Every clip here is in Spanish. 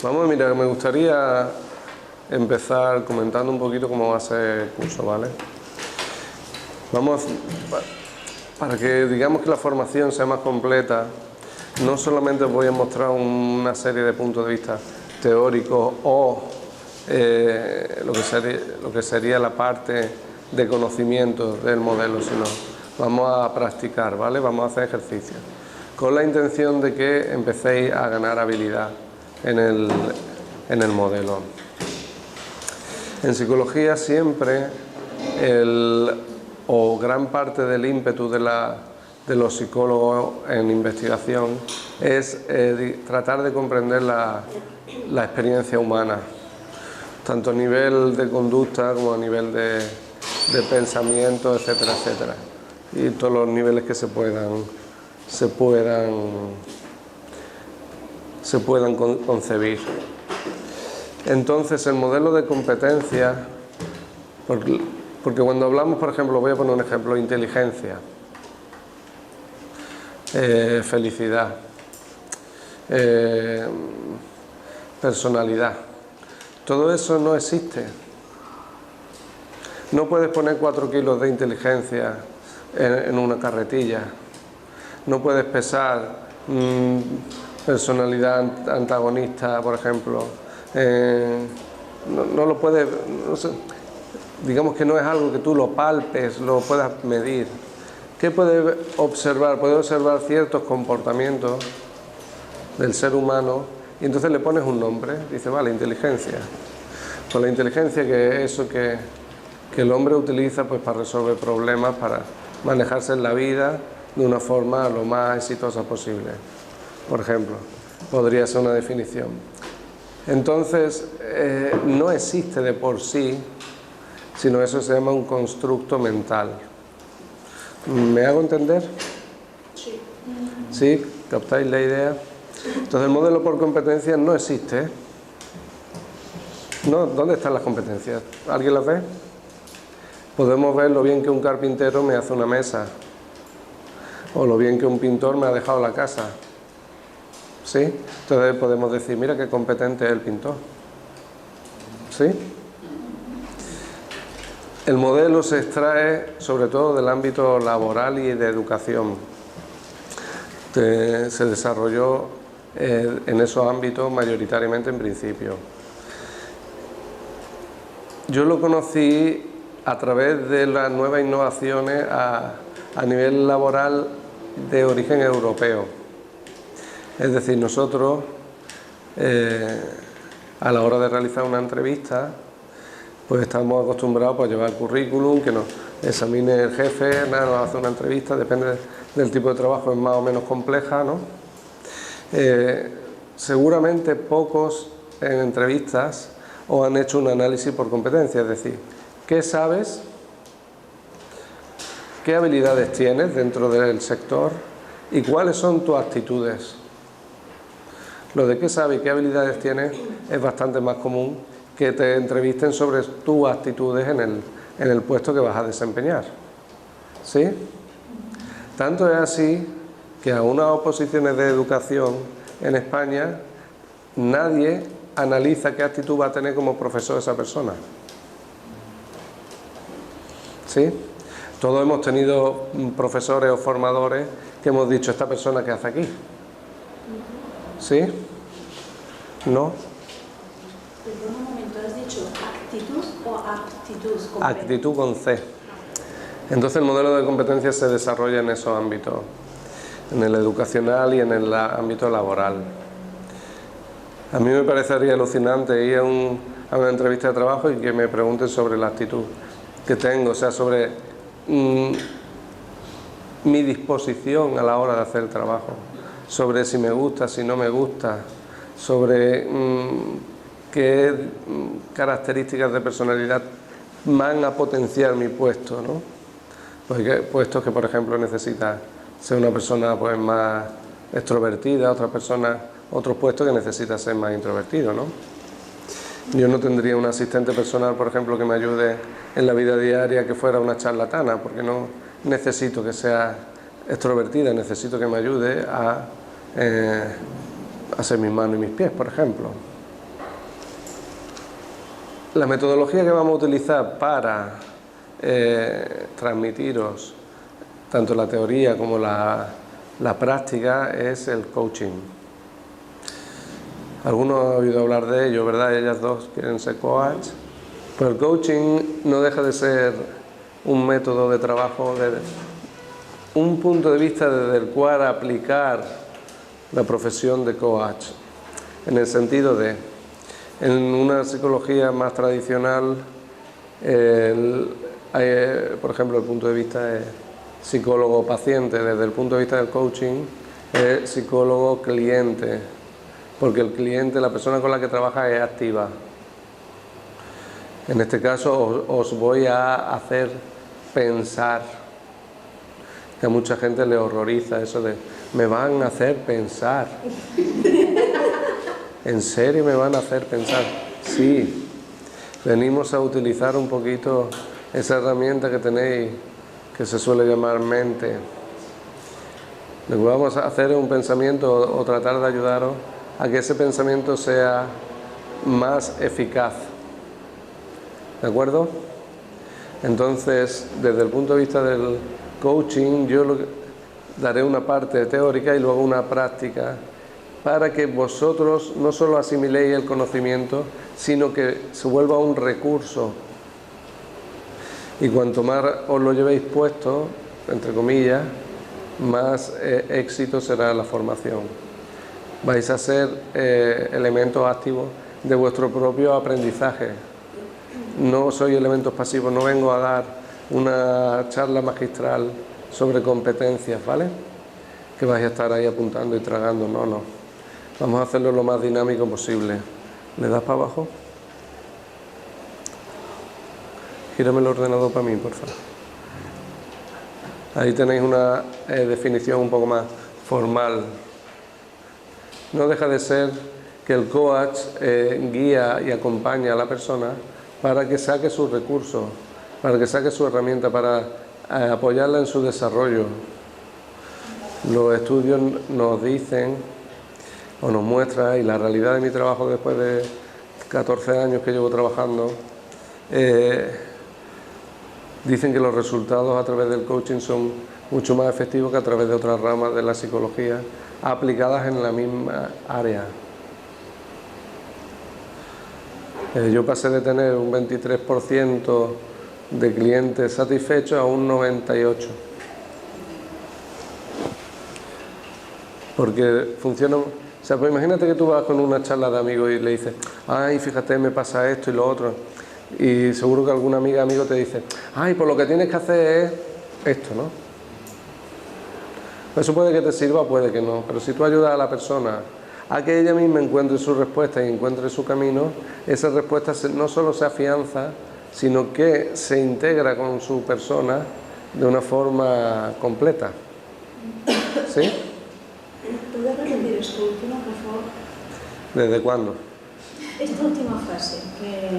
Vamos, mira, me gustaría empezar comentando un poquito cómo va a ser el curso, ¿vale? Vamos, para que digamos que la formación sea más completa, no solamente os voy a mostrar una serie de puntos de vista teóricos o lo que sería la parte de conocimiento del modelo, sino vamos a practicar, ¿vale? Vamos a hacer ejercicios, con la intención de que empecéis a ganar habilidad en el modelo. En psicología siempre o gran parte del ímpetu de los psicólogos en investigación es tratar de comprender la experiencia humana, tanto a nivel de conducta como a nivel de pensamiento, etcétera, etcétera, y todos los niveles que se puedan concebir. Entonces el modelo de competencia, porque cuando hablamos, por ejemplo, voy a poner un ejemplo: inteligencia, felicidad, personalidad, todo eso no existe. No puedes poner 4 kilos de inteligencia en una carretilla, no puedes pesar personalidad antagonista, por ejemplo, no lo puedes, no sé, digamos que no es algo que tú lo palpes, lo puedas medir. ¿Qué puedes observar? Puedes observar ciertos comportamientos del ser humano y entonces le pones un nombre, dice, vale, inteligencia. Pues la inteligencia, que es eso que el hombre utiliza pues para resolver problemas, para manejarse en la vida de una forma lo más exitosa posible, por ejemplo, podría ser una definición. Entonces, no existe de por sí, sino eso se llama un constructo mental. ¿Me hago entender? Sí. ¿Sí? ¿Captáis la idea? Entonces el modelo por competencias no existe. ¿No? ¿Dónde están las competencias? ¿Alguien las ve? Podemos ver lo bien que un carpintero me hace una mesa, o lo bien que un pintor me ha dejado la casa. ¿Sí? Entonces podemos decir, mira qué competente es el pintor. ¿Sí? El modelo se extrae sobre todo del ámbito laboral y de educación. Se desarrolló en esos ámbitos mayoritariamente en principio. Yo lo conocí a través de las nuevas innovaciones a nivel laboral de origen europeo. Es decir, nosotros a la hora de realizar una entrevista pues estamos acostumbrados pues, a llevar el currículum, que nos examine el jefe, nada, nos hace una entrevista, depende del tipo de trabajo, es más o menos compleja, ¿no? Seguramente pocos en entrevistas os han hecho un análisis por competencia, es decir, ¿qué sabes? ¿Qué habilidades tienes dentro del sector? ¿Y cuáles son tus actitudes? Lo de qué sabes y qué habilidades tienes es bastante más común que te entrevisten sobre tus actitudes en el puesto que vas a desempeñar. ¿Sí? Tanto es así que a unas oposiciones de educación en España nadie analiza qué actitud va a tener como profesor esa persona. ¿Sí? Todos hemos tenido profesores o formadores que hemos dicho, ¿esta persona qué hace aquí? ¿Sí? ¿No? Perdón un momento, ¿has dicho actitud o aptitud? Actitud con C. Entonces el modelo de competencias se desarrolla en esos ámbitos, en el educacional y en el ámbito laboral. A mí me parecería alucinante ir a una entrevista de trabajo y que me pregunten sobre la actitud que tengo, o sea, sobre mi disposición a la hora de hacer el trabajo, sobre si me gusta, si no me gusta, sobre qué características de personalidad van a potenciar mi puesto, ¿no? Pues hay puestos que, por ejemplo, necesita ser una persona pues más extrovertida, otros puestos que necesita ser más introvertido, ¿no? Yo no tendría un asistente personal, por ejemplo, que me ayude en la vida diaria que fuera una charlatana, porque no necesito que sea extrovertida, necesito que me ayude a hacer mis manos y mis pies, por ejemplo. La metodología que vamos a utilizar para transmitiros tanto la teoría como la práctica es el coaching. Algunos han oído hablar de ello, ¿verdad? Ellas dos quieren ser coach. Pero el coaching no deja de ser un método de trabajo, un punto de vista desde el cual aplicar la profesión de coach. En el sentido de, en una psicología más tradicional, por ejemplo, el punto de vista es psicólogo-paciente. Desde el punto de vista del coaching, es psicólogo-cliente. Porque el cliente, la persona con la que trabaja, es activa. En este caso os voy a hacer pensar, que a mucha gente le horroriza eso de me van a hacer pensar. ¿En serio me van a hacer pensar? Sí, venimos a utilizar un poquito esa herramienta que tenéis, que se suele llamar mente. Lo que vamos a hacer es un pensamiento o tratar de ayudaros a que ese pensamiento sea más eficaz. ¿De acuerdo? Entonces, desde el punto de vista del coaching, yo daré una parte teórica y luego una práctica para que vosotros no solo asimiléis el conocimiento, sino que se vuelva un recurso. Y cuanto más os lo llevéis puesto, entre comillas, más éxito será la formación. Vais a ser elementos activos de vuestro propio aprendizaje. No soy elementos pasivos, no vengo a dar una charla magistral sobre competencias, ¿vale? Que vais a estar ahí apuntando y tragando, no. Vamos a hacerlo lo más dinámico posible. ¿Le das para abajo? Gírame el ordenador para mí, por favor. Ahí tenéis una definición un poco más formal. No deja de ser que el coach guía y acompaña a la persona para que saque sus recursos, para que saque su herramienta, para apoyarla en su desarrollo. Los estudios nos dicen o nos muestran, y la realidad de mi trabajo después de 14 años que llevo trabajando, dicen que los resultados a través del coaching son mucho más efectivos que a través de otras ramas de la psicología aplicadas en la misma área. Yo pasé de tener un 23% de clientes satisfechos a un 98%. Porque funciona. O sea, pues imagínate que tú vas con una charla de amigos y le dices, ay, fíjate, me pasa esto y lo otro. Y seguro que alguna amigo te dice, ay, pues lo que tienes que hacer es esto, ¿no? Eso puede que te sirva, puede que no. Pero si tú ayudas a la persona a que ella misma encuentre su respuesta y encuentre su camino, esa respuesta no solo se afianza, sino que se integra con su persona de una forma completa. ¿Sí? ¿Puedes repetir esto último, por favor? ¿Desde cuándo? Esta última frase, que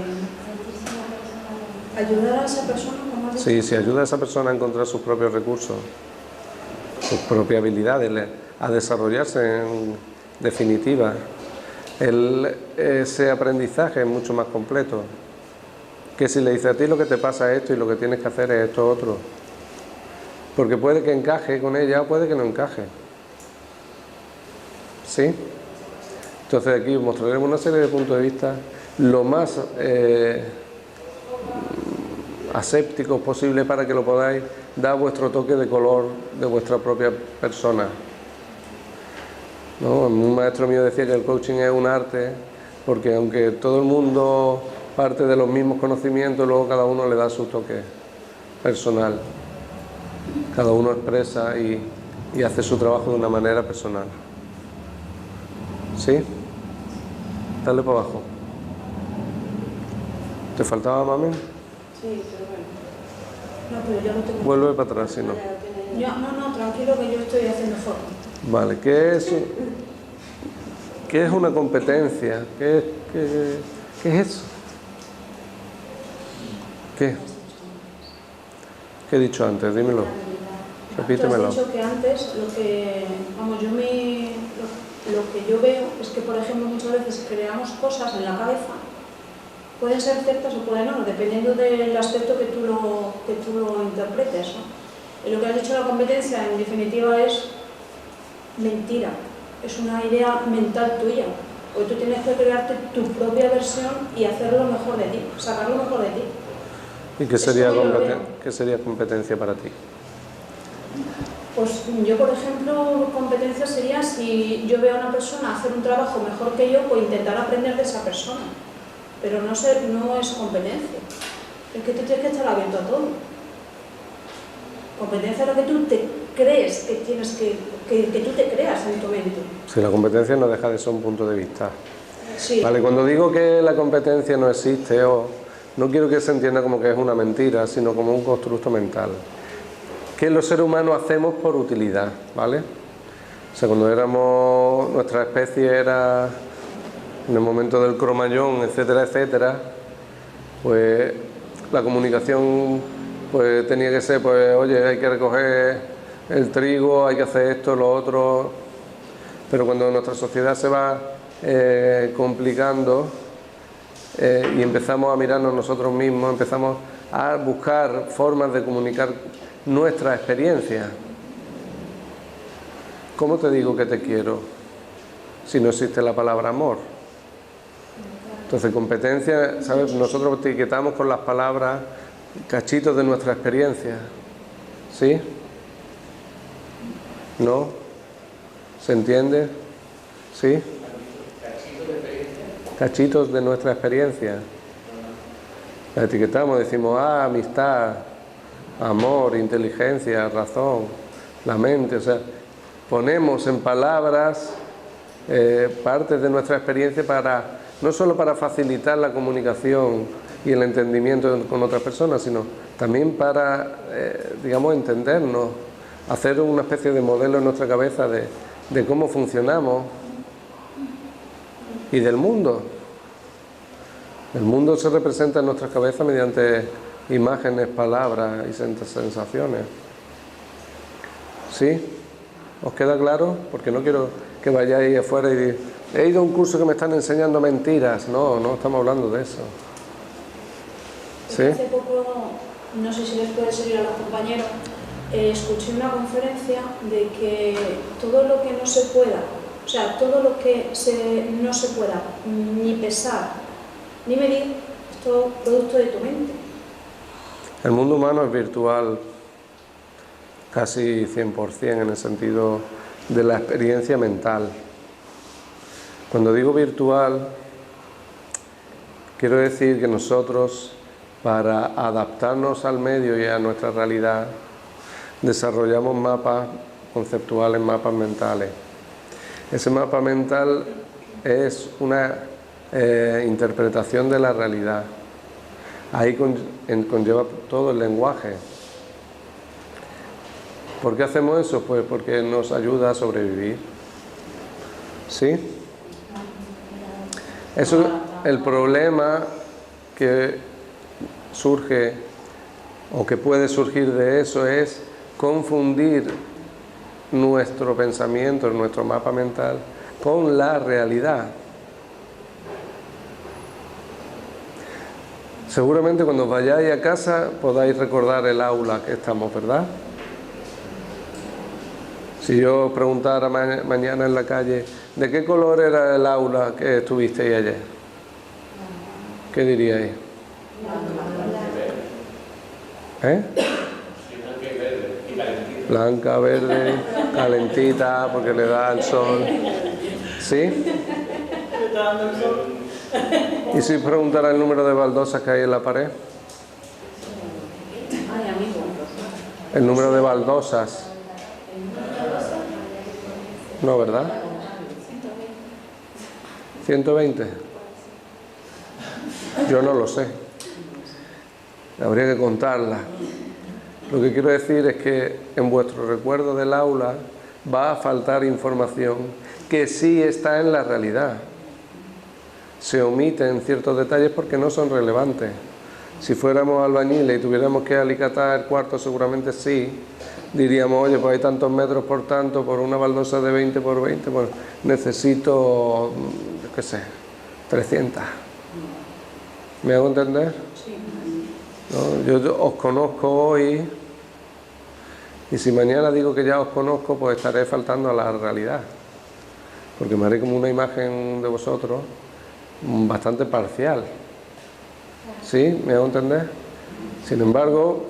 ayudar a esa persona, como has dicho. Sí, si ayuda a esa persona a encontrar sus propios recursos, sus propias habilidades, a desarrollarse en definitiva. Ese aprendizaje es mucho más completo que si le dices a ti lo que te pasa es esto y lo que tienes que hacer es esto otro. Porque puede que encaje con ella o puede que no encaje. ¿Sí? Entonces aquí os mostraremos una serie de puntos de vista lo más asépticos posible para que lo podáis dar vuestro toque de color de vuestra propia persona. ¿No? Un maestro mío decía que el coaching es un arte, porque aunque todo el mundo parte de los mismos conocimientos, luego cada uno le da su toque personal. Cada uno expresa y hace su trabajo de una manera personal. ¿Sí? Dale para abajo. ¿Te faltaba, mami? Sí, pero bueno. No, pero yo no tengo... Vuelve para atrás, si no. No, tranquilo que yo estoy haciendo foto. Vale, ¿qué es una competencia? ¿Qué es eso? ¿Qué he dicho antes? Dímelo. Repítemelo. Tú has dicho que antes lo que yo veo es que, por ejemplo, muchas veces creamos cosas en la cabeza, pueden ser ciertas o pueden no, dependiendo del aspecto que tú lo interpretes, ¿no? Y lo que has dicho de la competencia, en definitiva, es mentira, es una idea mental tuya. Hoy tú tienes que crearte tu propia versión y hacer lo mejor de ti, sacar lo mejor de ti. ¿Y qué sería competencia para ti? Pues yo, por ejemplo, competencia sería si yo veo a una persona hacer un trabajo mejor que yo, pues intentar aprender de esa persona. Pero no es competencia. Es que tú tienes que estar abierto a todo. Competencia es lo que tú te crees que tienes que tú te creas en tu mente. Si la competencia no deja de ser un punto de vista. Sí. Vale, cuando digo que la competencia no existe, no quiero que se entienda como que es una mentira, sino como un constructo mental. Que los seres humanos hacemos por utilidad, ¿vale? O sea, cuando nuestra especie era en el momento del Cromagnon, etcétera, etcétera, pues la comunicación pues tenía que ser, pues oye, hay que recoger el trigo, hay que hacer esto, lo otro, pero cuando nuestra sociedad se va complicando y empezamos a mirarnos nosotros mismos, empezamos a buscar formas de comunicar nuestra experiencia. ¿Cómo te digo que te quiero si no existe la palabra amor? Entonces, competencia, ¿sabes? Nosotros etiquetamos con las palabras cachitos de nuestra experiencia. ¿Sí? ¿No? ¿Se entiende? ¿Sí? Cachitos de nuestra experiencia. La etiquetamos, decimos, amistad, amor, inteligencia, razón, la mente, o sea, ponemos en palabras partes de nuestra experiencia no solo para facilitar la comunicación y el entendimiento con otras personas, sino también para, digamos, entendernos, hacer una especie de modelo en nuestra cabeza de cómo funcionamos y del mundo. El mundo se representa en nuestras cabezas mediante imágenes, palabras y sensaciones. ¿Sí? ¿Os queda claro? Porque no quiero que vayáis afuera y digáis, he ido a un curso que me están enseñando mentiras. No estamos hablando de eso. ¿Sí? Hace poco, no sé si les puede servir a los compañeros, escuché una conferencia de que todo lo que no se pueda, o sea, todo lo que no se pueda ni pesar ni medir, es todo producto de tu mente. El mundo humano es virtual casi 100% en el sentido de la experiencia mental. Cuando digo virtual, quiero decir que nosotros, para adaptarnos al medio y a nuestra realidad, desarrollamos mapas conceptuales, mapas mentales. Ese mapa mental es una interpretación de la realidad. Ahí conlleva todo el lenguaje. ¿Por qué hacemos eso? Pues porque nos ayuda a sobrevivir. ¿Sí? Eso, el problema que surge o que puede surgir de eso es confundir nuestro pensamiento, nuestro mapa mental, con la realidad. Seguramente cuando vayáis a casa podáis recordar el aula que estamos, ¿verdad? Si yo os preguntara mañana en la calle, ¿de qué color era el aula que estuvisteis ayer? ¿Qué diríais? Blanca, verde, calentita, porque le da el sol. ¿Sí? ¿Y si preguntara el número de baldosas que hay en la pared? El número de baldosas. No, ¿verdad? 120. Yo no lo sé. Habría que contarla. Lo que quiero decir es que en vuestro recuerdo del aula va a faltar información que sí está en la realidad. Se omiten ciertos detalles porque no son relevantes. Si fuéramos albañiles y tuviéramos que alicatar el cuarto, seguramente sí. Diríamos, oye, pues hay tantos metros por tanto, por una baldosa de 20 por 20, pues necesito, yo qué sé, 300. ¿Me hago entender? Sí. ¿No? Yo os conozco hoy y si mañana digo que ya os conozco, pues estaré faltando a la realidad. Porque me haré como una imagen de vosotros bastante parcial. ¿Sí? ¿Me hago entender? Sin embargo,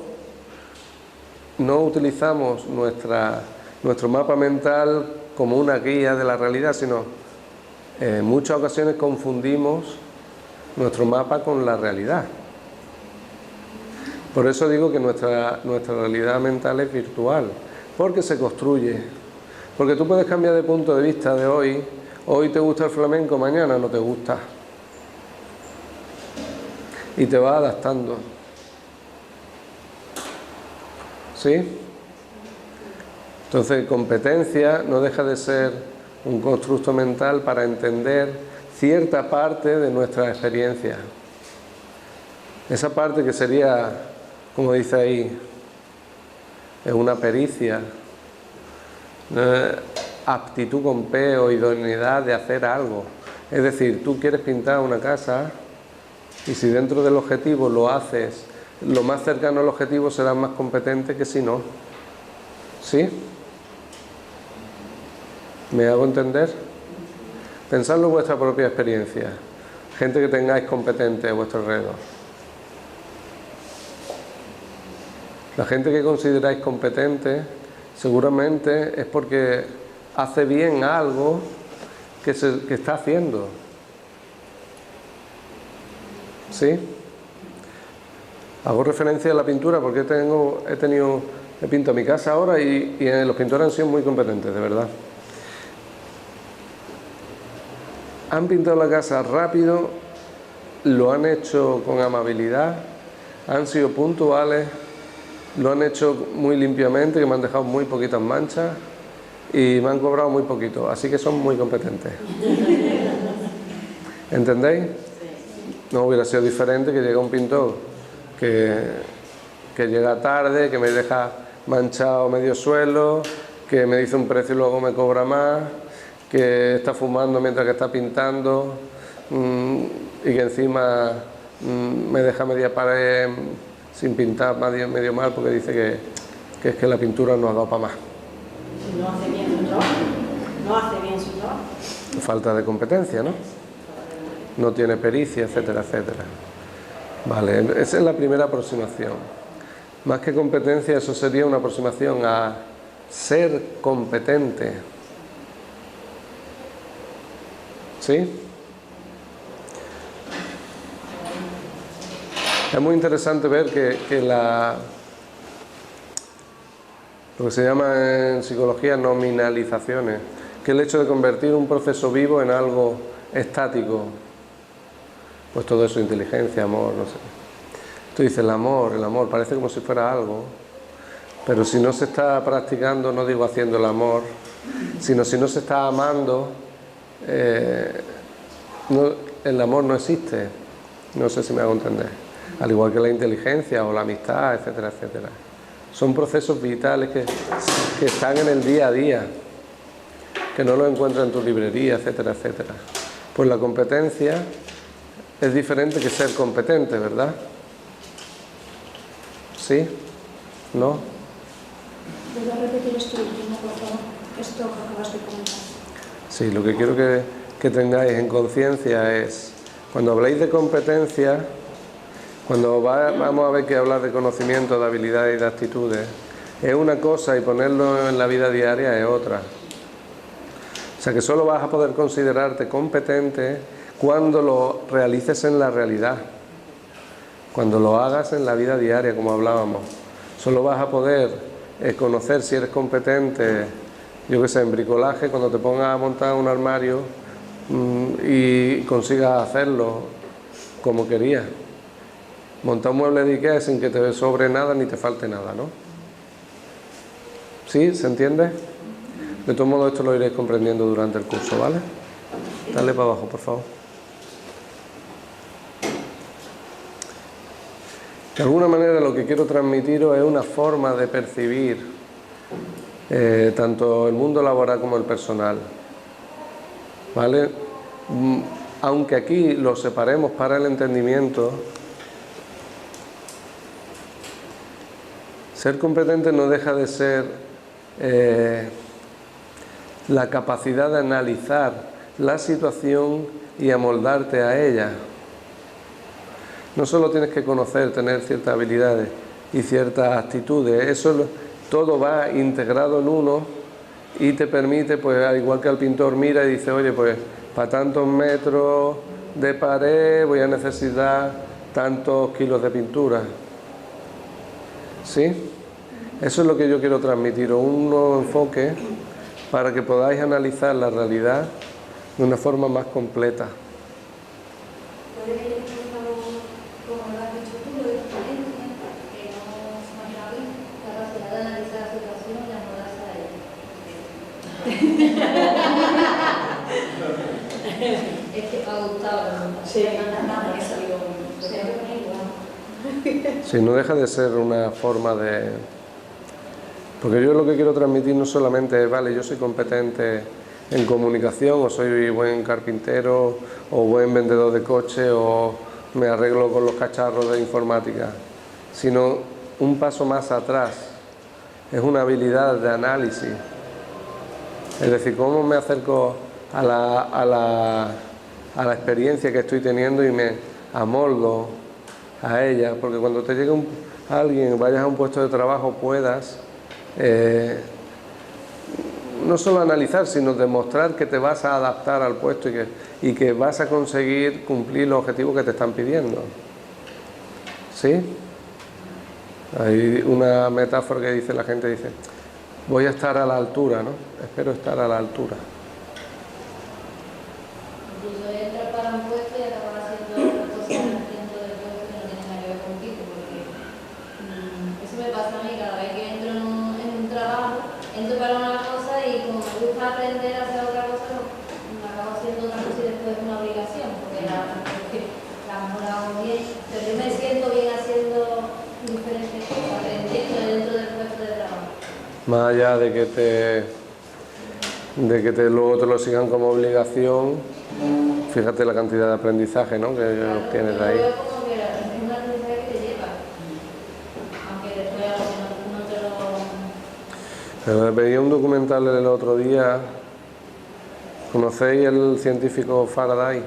no utilizamos nuestro mapa mental como una guía de la realidad, sino en muchas ocasiones confundimos nuestro mapa con la realidad. Por eso digo que nuestra realidad mental es virtual, porque se construye. Porque tú puedes cambiar de punto de vista de hoy te gusta el flamenco, mañana no te gusta. Y te vas adaptando. ¿Sí? Entonces, competencia no deja de ser un constructo mental para entender cierta parte de nuestra experiencia. Esa parte que sería, como dice ahí, es una pericia, aptitud con P o idoneidad de hacer algo. Es decir, tú quieres pintar una casa y si dentro del objetivo lo haces lo más cercano al objetivo, serás más competente que si no. ¿Sí? ¿Me hago entender? Pensadlo en vuestra propia experiencia. Gente que tengáis competente a vuestro alrededor. La gente que consideráis competente seguramente es porque hace bien algo que está haciendo. ¿Sí? Hago referencia a la pintura porque he pintado mi casa ahora y los pintores han sido muy competentes, de verdad. Han pintado la casa rápido, lo han hecho con amabilidad, han sido puntuales, lo han hecho muy limpiamente, que me han dejado muy poquitas manchas y me han cobrado muy poquito, así que son muy competentes. ¿Entendéis? No hubiera sido diferente que llegue un pintor que llega tarde, que me deja manchado medio suelo, que me dice un precio y luego me cobra más, que está fumando mientras que está pintando y que encima me deja media pared sin pintar medio mal porque dice que es que la pintura no ha dado para más. No hace bien su trabajo. No hace bien su trabajo. Falta de competencia, ¿no? No tiene pericia, etcétera, etcétera. Vale, esa es la primera aproximación. Más que competencia, eso sería una aproximación a ser competente. ¿Sí? Es muy interesante ver que lo que se llama en psicología nominalizaciones, que el hecho de convertir un proceso vivo en algo estático, pues todo eso, inteligencia, amor, no sé. Tú dices el amor, parece como si fuera algo, pero si no se está practicando, no digo haciendo el amor, sino si no se está amando, el amor no existe. No sé si me hago entender. Al igual que la inteligencia o la amistad, etcétera, etcétera. Son procesos vitales que están en el día a día, que no los encuentras en tu librería, etcétera, etcétera. Pues la competencia es diferente que ser competente, ¿verdad? ¿Sí? ¿No? ¿Puedo repetir esto último, por favor? Esto que acabas de comentar. Sí, lo que quiero que tengáis en conciencia es, cuando habléis de competencia, cuando vamos a ver que hablar de conocimiento, de habilidades y de actitudes, es una cosa y ponerlo en la vida diaria es otra. O sea que solo vas a poder considerarte competente cuando lo realices en la realidad, cuando lo hagas en la vida diaria, como hablábamos. Solo vas a poder conocer si eres competente, yo que sé, en bricolaje, cuando te pongas a montar un armario y consigas hacerlo como querías. Montar un mueble de Ikea sin que te sobre nada ni te falte nada, ¿no? ¿Sí? ¿Se entiende? De todos modos, esto lo iréis comprendiendo durante el curso, ¿vale? Dale para abajo, por favor. De alguna manera lo que quiero transmitiros es una forma de percibir tanto el mundo laboral como el personal, ¿vale? Aunque aquí lo separemos para el entendimiento, ser competente no deja de ser la capacidad de analizar la situación y amoldarte a ella. No solo tienes que conocer, tener ciertas habilidades y ciertas actitudes, eso todo va integrado en uno y te permite, pues al igual que el pintor mira y dice, oye, pues para tantos metros de pared voy a necesitar tantos kilos de pintura. ¿Sí? Eso es lo que yo quiero transmitiros, un nuevo enfoque para que podáis analizar la realidad de una forma más completa. Puede que yo como lo has dicho tú, lo de experiencia, que no se me ha bien, la capacidad de analizar la situación y amoldarse a ella. Es que ha gustado. Sí, nada, que salió. Sí, no deja de ser una forma de... Porque yo lo que quiero transmitir no solamente es, vale, yo soy competente en comunicación, o soy buen carpintero, o buen vendedor de coche, o me arreglo con los cacharros de informática, sino un paso más atrás, es una habilidad de análisis. Es decir, cómo me acerco a la experiencia que estoy teniendo y me amoldo a ella, porque cuando te llegue alguien, vayas a un puesto de trabajo, puedas no solo analizar, sino demostrar que te vas a adaptar al puesto y que vas a conseguir cumplir los objetivos que te están pidiendo. ¿Sí? Hay una metáfora que dice la gente, dice, voy a estar a la altura, ¿no? Espero estar a la altura. Incluso entrar para un puesto y acabar haciendo otras cosas dentro del puesto que no tienen nada que ver contigo, porque eso me pasa a mí cada vez que entro en un trabajo, entro para una cosa y como me gusta aprender a hacer otra cosa, me acabo haciendo otra cosa y después es una obligación, porque la mejor hago bien, pero yo me siento bien haciendo diferentes cosas, aprendiendo dentro del puesto de trabajo. Más allá de que luego te lo sigan como obligación, fíjate la cantidad de aprendizaje, ¿no?, que tienes de ahí. Yo veo como que es un aprendizaje que te lleva, aunque después a lo que no te lo... Pero veía un documental el otro día. ¿Conocéis el científico Faraday?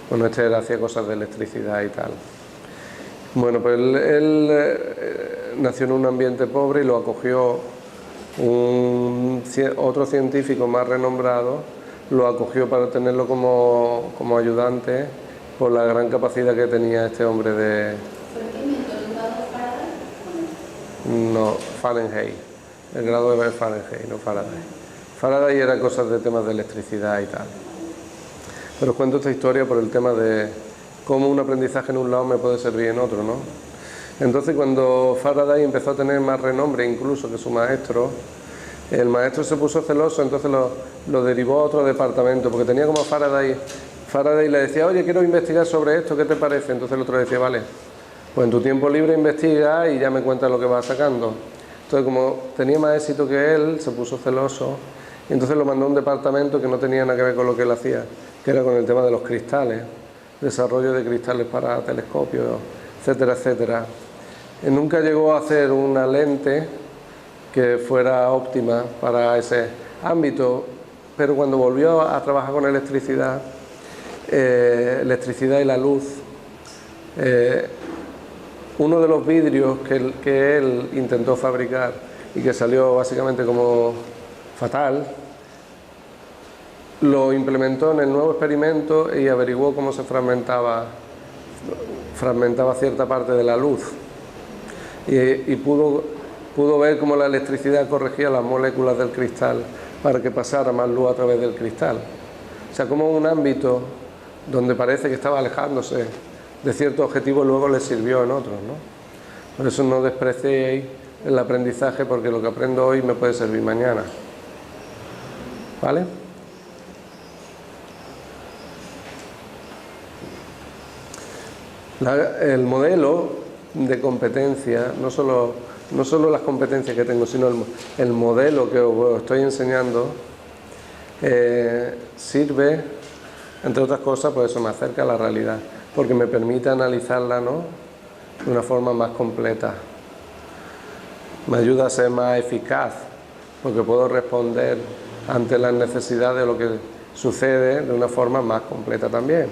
Bueno, este hacía cosas de electricidad y tal. Bueno, pues él nació en un ambiente pobre y lo acogió otro científico más renombrado, lo acogió para tenerlo como ayudante por la gran capacidad que tenía este hombre de... ¿Fue el que inventó el grado de Faraday? No, Fahrenheit. El grado de Fahrenheit, no Faraday. Faraday era cosas de temas de electricidad y tal. Pero os cuento esta historia por el tema de cómo un aprendizaje en un lado me puede servir en otro, ¿no? Entonces, cuando Faraday empezó a tener más renombre incluso que su maestro, el maestro se puso celoso, entonces lo derivó a otro departamento, porque tenía como Faraday le decía, oye, quiero investigar sobre esto, ¿qué te parece? Entonces el otro le decía, vale, pues en tu tiempo libre investiga y ya me cuentas lo que vas sacando. Entonces, como tenía más éxito que él, se puso celoso y entonces lo mandó a un departamento que no tenía nada que ver con lo que él hacía, que era con el tema de los cristales, desarrollo de cristales para telescopios, etcétera, etcétera. Nunca llegó a hacer una lente que fuera óptima para ese ámbito, pero cuando volvió a trabajar con electricidad y la luz, uno de los vidrios que él intentó fabricar y que salió básicamente como fatal, lo implementó en el nuevo experimento y averiguó cómo se fragmentaba cierta parte de la luz y pudo ver cómo la electricidad corregía las moléculas del cristal para que pasara más luz a través del cristal. O sea, como un ámbito donde parece que estaba alejándose de ciertos objetivos, luego le sirvió en otros, ¿no? Por eso no despreciéis el aprendizaje, porque lo que aprendo hoy me puede servir mañana. ¿Vale? El modelo de competencia, no solo las competencias que tengo, sino el modelo que os estoy enseñando, sirve, entre otras cosas, pues eso me acerca a la realidad, porque me permite analizarla, ¿no?, de una forma más completa. Me ayuda a ser más eficaz, porque puedo responder ante las necesidades de lo que sucede de una forma más completa también.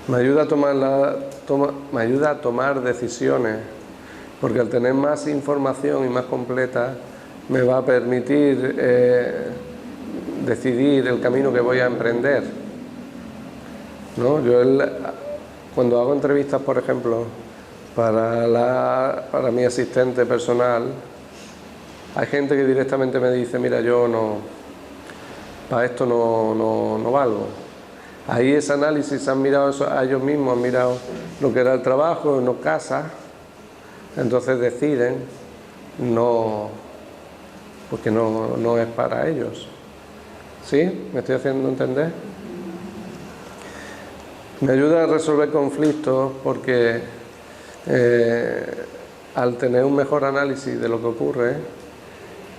Me ayuda a tomar decisiones, porque al tener más información y más completa me va a permitir decidir el camino que voy a emprender, ¿no? Yo cuando hago entrevistas, por ejemplo, para mi asistente personal, hay gente que directamente me dice, mira, yo no, para esto no valgo. Ahí ese análisis han mirado eso a ellos mismos, han mirado lo que era el trabajo, no casa, entonces deciden porque no es para ellos. ¿Sí? ¿Me estoy haciendo entender? Me ayuda a resolver conflictos porque al tener un mejor análisis de lo que ocurre,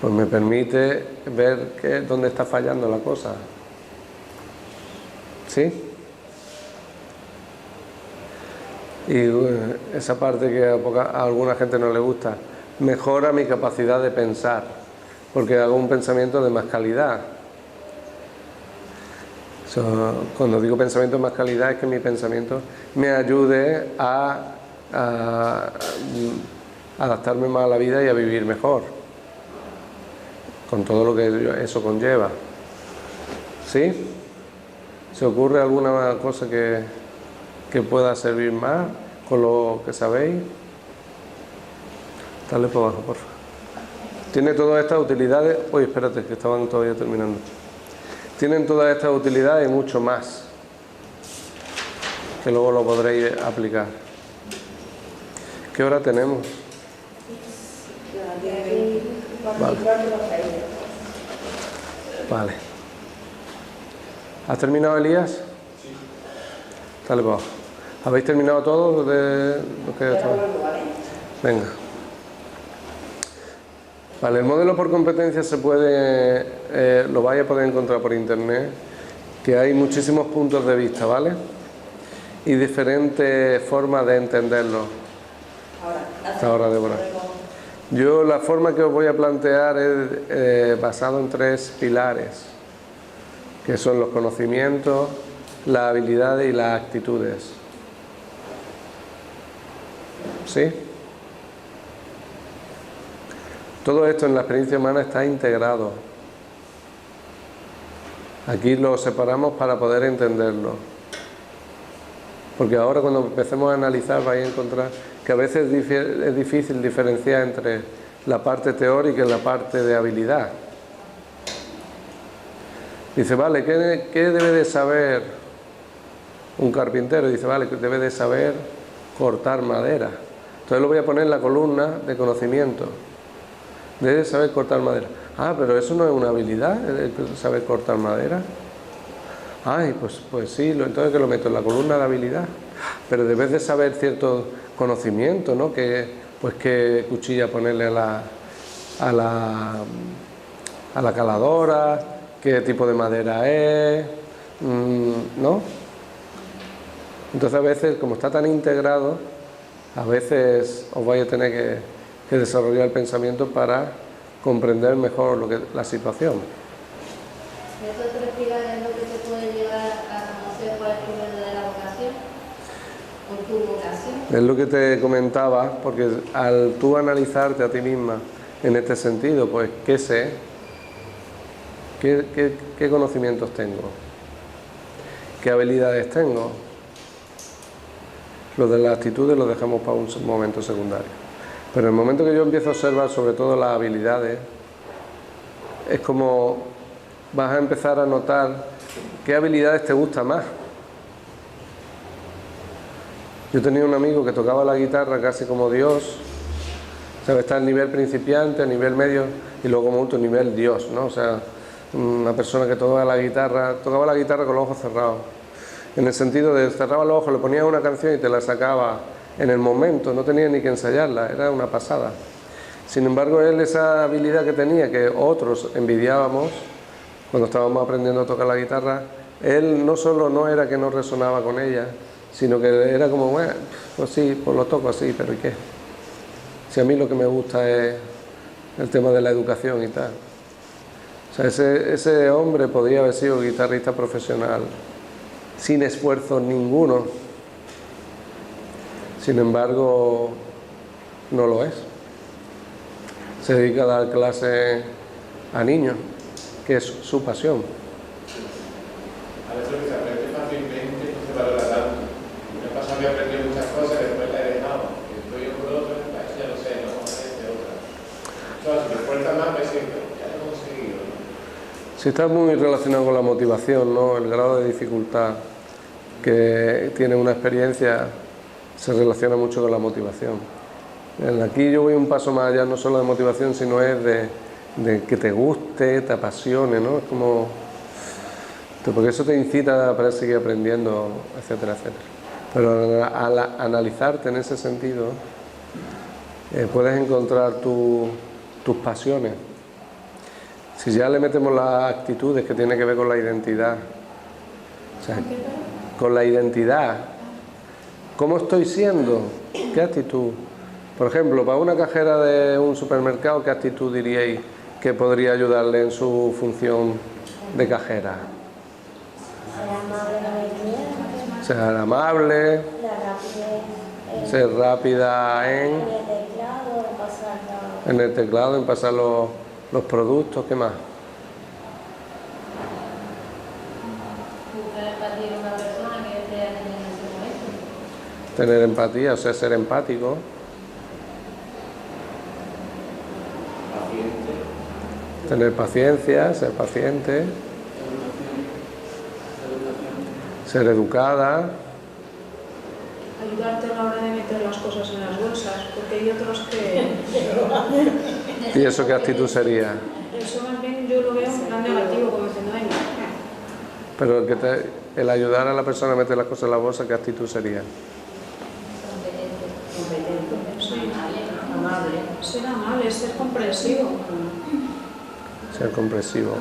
pues me permite ver dónde está fallando la cosa. ¿Sí? Y esa parte que a alguna gente no le gusta, mejora mi capacidad de pensar, porque hago un pensamiento de más calidad. Cuando digo pensamiento de más calidad es que mi pensamiento me ayude a adaptarme más a la vida y a vivir mejor, con todo lo que eso conlleva. ¿Sí? ¿Se ocurre alguna cosa que pueda servir más con lo que sabéis? Dale por abajo, por favor. Tiene todas estas utilidades. Uy, espérate, que estaban todavía terminando. Tienen todas estas utilidades y mucho más, que luego lo podréis aplicar. ¿Qué hora tenemos? Vale. ¿Has terminado, Elías? Sí. Dale, pues. ¿Habéis terminado todo de lo que estaba? Venga. Vale, el modelo por competencia lo vais a poder encontrar por internet, que hay muchísimos puntos de vista, ¿vale? Y diferentes formas de entenderlo. Hasta ahora, Débora. Yo la forma que os voy a plantear es basado en 3 pilares, que son los conocimientos, las habilidades y las actitudes. ¿Sí? Todo esto en la experiencia humana está integrado. Aquí lo separamos para poder entenderlo. Porque ahora cuando empecemos a analizar vais a encontrar que a veces es difícil diferenciar entre la parte teórica y la parte de habilidad. Dice, vale, ¿qué debe de saber un carpintero? Dice, vale, debe de saber cortar madera. Entonces lo voy a poner en la columna de conocimiento. Debe saber cortar madera. Ah, pero eso no es una habilidad, saber cortar madera. Ay, pues sí, entonces que lo meto en la columna de habilidad. Pero debes de saber cierto conocimiento, ¿no? Pues qué cuchilla ponerle a la caladora, qué tipo de madera es, ¿no? Entonces a veces, como está tan integrado, a veces os vais a tener que desarrollar el pensamiento para comprender mejor la situación. ¿Esos 3 pilares es lo que te puede llevar a conocer cuál es tu verdadera vocación o tu vocación? Es lo que te comentaba, porque al tú analizarte a ti misma en este sentido, pues ¿qué sé? ¿Qué conocimientos tengo? ¿Qué habilidades tengo? Lo de las actitudes lo dejamos para un momento secundario. Pero en el momento que yo empiezo a observar sobre todo las habilidades, es como vas a empezar a notar qué habilidades te gustan más. Yo tenía un amigo que tocaba la guitarra casi como Dios, ¿sabes? Está al nivel principiante, a nivel medio y luego como otro nivel Dios, ¿no? O sea, una persona que tocaba la guitarra con los ojos cerrados. en el sentido de cerraba los ojos, le ponía una canción y te la sacaba en el momento, no tenía ni que ensayarla, era una pasada. Sin embargo, él esa habilidad que tenía, que otros envidiábamos cuando estábamos aprendiendo a tocar la guitarra, él no solo no era que no resonaba con ella, sino que era como, bueno, pues sí, pues lo toco así, pero ¿y qué? Si a mí lo que me gusta es el tema de la educación y tal. O sea, ese hombre podría haber sido guitarrista profesional sin esfuerzo ninguno. Sin embargo, no lo es. Se dedica a dar clases a niños, que es su pasión. A veces lo que se aprende fácilmente no se valora tanto. Me ha pasado que he aprendido muchas cosas y después las he dejado. Y estoy yo por otro, eso ya lo sé, no vamos a hacer otra. Entonces, si me esfuerza más, me siento, ya lo he conseguido, ¿no? Sí, está muy relacionado con la motivación, ¿no? El grado de dificultad que tiene una experiencia se relaciona mucho con la motivación. Aquí yo voy un paso más allá, no solo de motivación, sino es de que te guste, te apasione, ¿no? Es como... porque eso te incita para seguir aprendiendo, etcétera, etcétera. Pero al analizarte en ese sentido, puedes encontrar tus pasiones. Si ya le metemos las actitudes que tiene que ver con la identidad, o sea, con la identidad, ¿cómo estoy siendo? ¿Qué actitud? Por ejemplo, para una cajera de un supermercado, ¿qué actitud diríais que podría ayudarle en su función de cajera? Ser amable, ser rápida en el teclado, en pasar los productos, ¿qué más? Buscar empatía en una persona que esté en ese momento. Tener empatía, o sea, ser empático. Tener paciencia, ser paciente. Ser educada. Ayudarte a la hora de meter las cosas en las bolsas, porque hay otros que... ¿Y eso qué actitud sería? Eso más bien yo lo veo en plan negativo, como diciendo, venga. Pero el ayudar a la persona a meter las cosas en la bolsa, ¿qué actitud sería? Sí, amable. Ser amable, ser comprensivo. Ser comprensivo.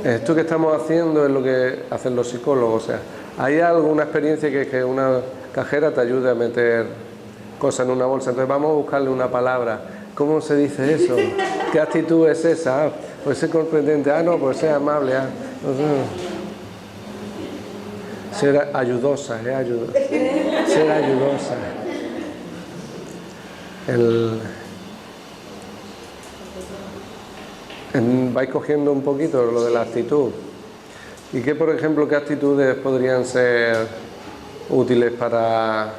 Esto que estamos haciendo es lo que hacen los psicólogos. O sea, hay alguna experiencia que una cajera te ayude a meter cosas en una bolsa. Entonces vamos a buscarle una palabra. ¿Cómo se dice eso? ¿Qué actitud es esa? Ah, pues ser comprendente. Ah, no, pues ser amable. Ah, ser ayudosa, ser ayudosa. Vais cogiendo un poquito lo de la actitud. ¿Y qué, por ejemplo, qué actitudes podrían ser útiles para,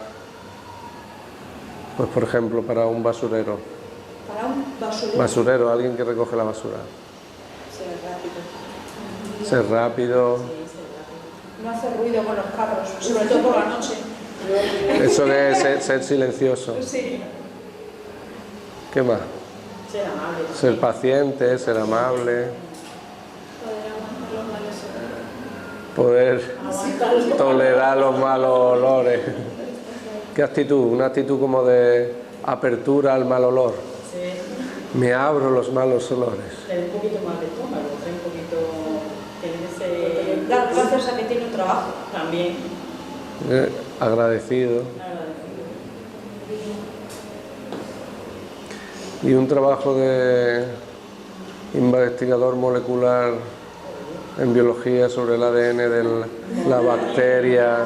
pues por ejemplo, para un basurero? Para un basurero. Basurero, alguien que recoge la basura. Ser rápido. Ser rápido. No hacer ruido con los carros, sobre todo por la noche. Eso de ser silencioso. Sí. ¿Qué más? Ser amable. Ser paciente, ser amable. Poder tolerar los malos olores. ¿Qué actitud? Una actitud como de apertura al mal olor. Sí. Me abro los malos olores. Tener un poquito más de estómago, tener un poquito... Tener ese... Dar gracias a que tiene un trabajo. También. Agradecido. Agradecido. Y un trabajo de investigador molecular en biología sobre el ADN de la bacteria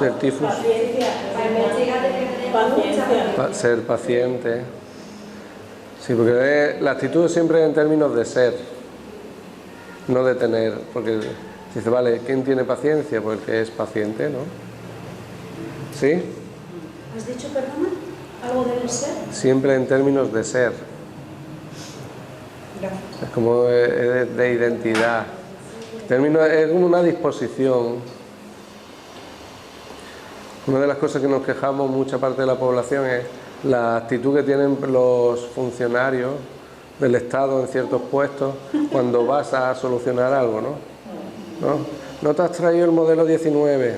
del tifus. Paciencia. Ser paciente. Sí, porque la actitud siempre es en términos de ser, no de tener. Porque dice, vale, ¿quién tiene paciencia? Pues el que es paciente, ¿no? ¿Sí? ¿Has dicho, perdona? ¿Algo del ser? Siempre en términos de ser. Gracias. Es como de identidad. Es como una disposición. Una de las cosas que nos quejamos mucha parte de la población es la actitud que tienen los funcionarios del Estado en ciertos puestos cuando vas a solucionar algo, ¿no? no te has traído el modelo 19.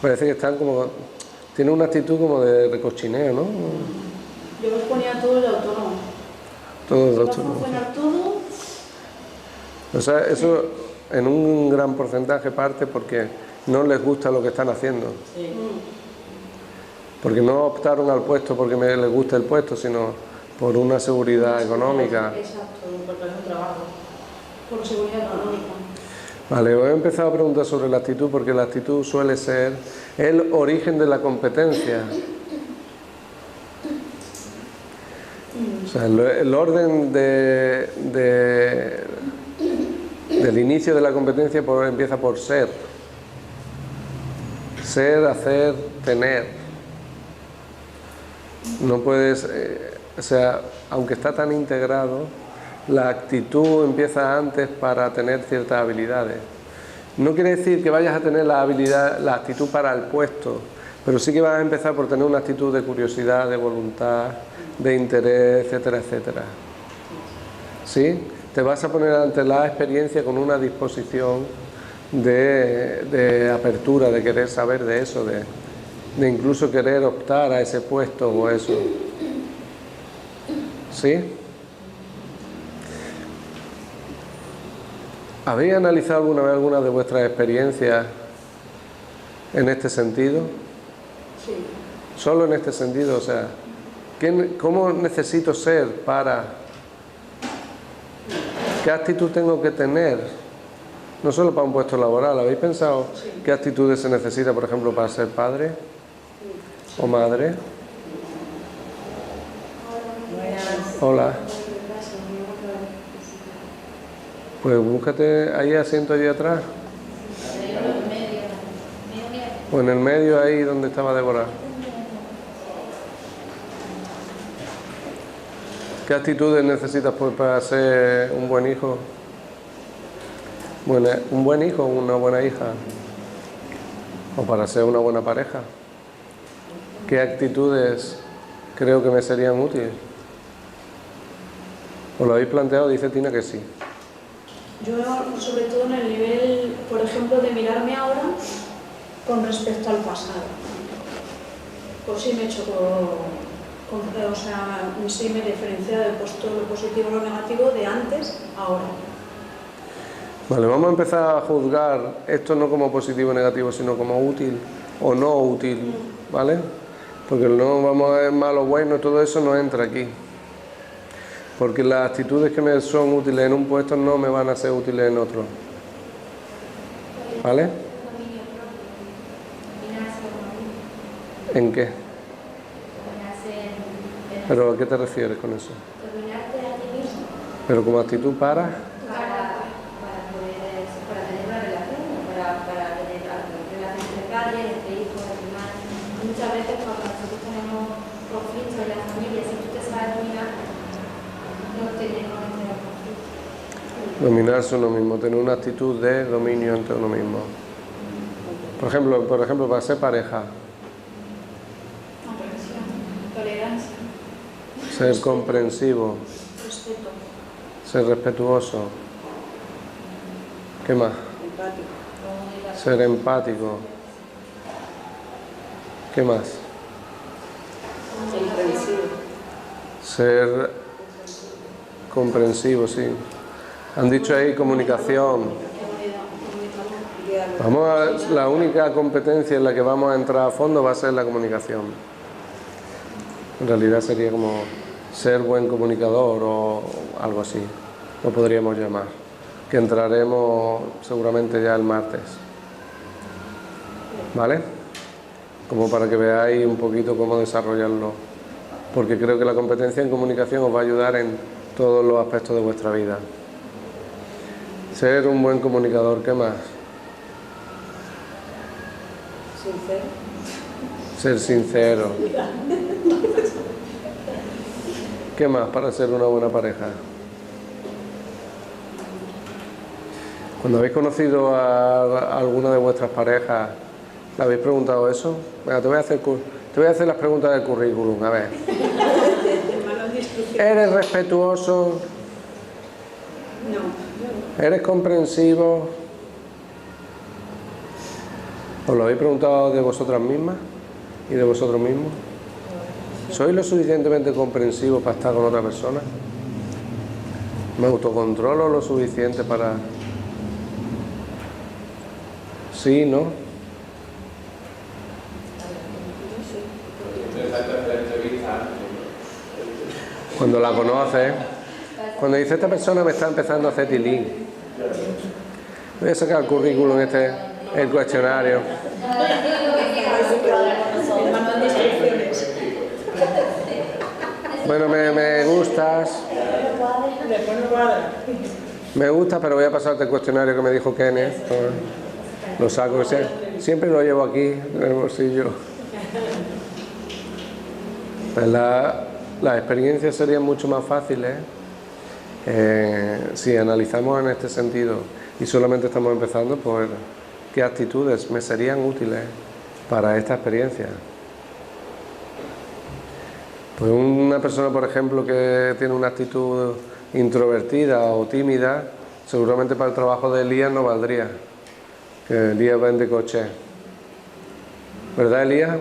Parece que están como... Tiene una actitud como de recochineo, ¿no? Yo os ponía todo el autónomo. Todo el Va a autónomo. funcionar todo. O sea, eso en un gran porcentaje parte porque no les gusta lo que están haciendo. Sí. Porque no optaron al puesto porque les gusta el puesto, sino por una seguridad económica. Exacto, Porque es un trabajo. por seguridad económica. Vale, os he empezado a preguntar sobre la actitud porque la actitud suele ser el origen de la competencia. O sea, el orden del inicio de la competencia empieza por ser. Ser, hacer, tener. No puedes, o sea, aunque está tan integrado, la actitud empieza antes para tener ciertas habilidades. No quiere decir que vayas a tener la actitud para el puesto, pero sí que vas a empezar por tener una actitud de curiosidad, de voluntad, de interés, etcétera, etcétera. ¿Sí? Te vas a poner ante la experiencia con una disposición de apertura, de querer saber de eso, de incluso querer optar a ese puesto o eso. ¿Sí? ¿Habéis analizado alguna vez alguna de vuestras experiencias en este sentido? Sí. Solo en este sentido, o sea, ¿cómo necesito ser para? ¿Qué actitud tengo que tener? No solo para un puesto laboral, ¿habéis pensado qué actitudes se necesita, por ejemplo, para ser padre o madre? Hola. Pues búscate ahí asiento allí atrás. O en el medio ahí donde estaba Débora. ¿Qué actitudes necesitas pues para ser un buen hijo? Bueno, un buen hijo o una buena hija. O para ser una buena pareja. ¿Qué actitudes creo que me serían útiles? ¿Os lo habéis planteado? Dice Tina que sí. Yo, sobre todo en el nivel, por ejemplo, de mirarme ahora con respecto al pasado. Por si me choco, o sea, si me diferencia del puesto lo positivo o lo negativo de antes a ahora. Vale, vamos a empezar a juzgar esto no como positivo o negativo, sino como útil o no útil, ¿vale? Porque no vamos a ver malo o bueno, todo eso no entra aquí. Porque las actitudes que me son útiles en un puesto no me van a ser útiles en otro. ¿Vale? ¿En qué? ¿Pero a qué te refieres con eso? ¿Pero como actitud para? Para tener una relación, para tener relaciones entre padres, entre hijos, hermanos. Muchas veces cuando nosotros tenemos conflictos en la familia, si tú te sabes dominar, no tenemos este conflicto. Dominarse uno mismo, tener una actitud de dominio ante uno mismo. Por ejemplo, para ser pareja. Comprensión, tolerancia, Ser comprensivo, respeto, ser respetuoso. ¿Qué más? Empático. Ser empático. ¿Qué más? Comprensivo. Ser comprensivo, sí. Han dicho ahí comunicación. La única competencia en la que vamos a entrar a fondo va a ser la comunicación. En realidad sería como ser buen comunicador o algo así, lo podríamos llamar, que entraremos seguramente ya el martes. ¿Vale? Como para que veáis un poquito cómo desarrollarlo, porque creo que la competencia en comunicación os va a ayudar en todos los aspectos de vuestra vida. Ser un buen comunicador, ¿qué más? Sincero. Ser sincero. ¿Qué más para ser una buena pareja? Cuando habéis conocido a alguna de vuestras parejas, ¿le habéis preguntado eso? Venga, te voy a hacer las preguntas del currículum, a ver. ¿Eres respetuoso? no, ¿Eres comprensivo? ¿Os lo habéis preguntado de vosotras mismas y de vosotros mismos? ¿Sois lo suficientemente comprensivos para estar con otra persona? ¿Me autocontrolo lo suficiente para...? Sí, ¿no? Interesante hacer entrevistas antes. Cuando la conoces, cuando dice esta persona me está empezando a hacer tilín. Voy a sacar el currículum el cuestionario. El manual de instrucciones. Bueno, me gustas. Después no cuadra. Me gusta, pero voy a pasarte el cuestionario que me dijo Kenneth. Lo saco, siempre lo llevo aquí en el bolsillo. Pues las experiencias serían mucho más fáciles si analizamos en este sentido y solamente estamos empezando, pues qué actitudes me serían útiles para esta experiencia. Pues una persona, por ejemplo, que tiene una actitud introvertida o tímida, seguramente para el trabajo de Elías no valdría, que Elías vende coches. ¿Verdad, Elías?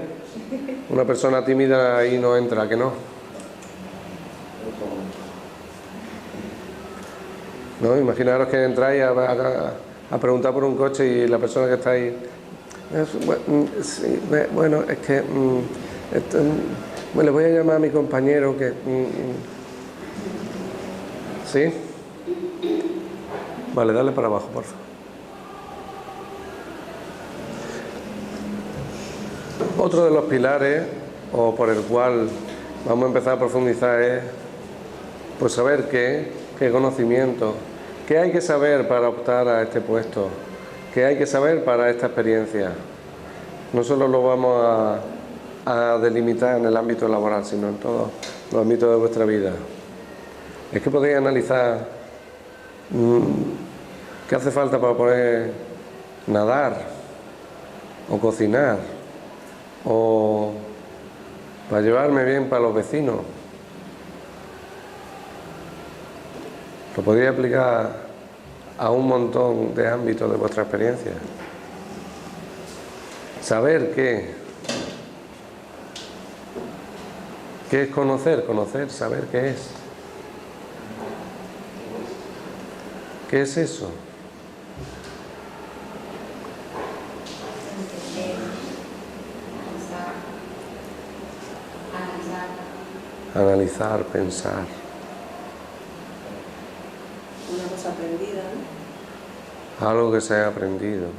Una persona tímida ahí no entra, ¿que no? ¿No? Imaginaros que entráis a preguntar por un coche y la persona que está ahí... Bueno, es que... le voy a llamar a mi compañero que... ¿Sí? Vale, dale para abajo, por favor. Otro de los pilares, o por el cual vamos a empezar a profundizar, es pues saber qué conocimiento, qué hay que saber para optar a este puesto, qué hay que saber para esta experiencia. No solo lo vamos a delimitar en el ámbito laboral, sino en todos los ámbitos de vuestra vida. Es que podéis analizar qué hace falta para poder nadar o cocinar o para llevarme bien para los vecinos. Lo podéis aplicar a un montón de ámbitos de vuestra experiencia. Saber qué es conocer, saber qué es. ¿Qué es eso? Analizar, pensar. Una cosa aprendida, ¿no? Algo que se ha aprendido.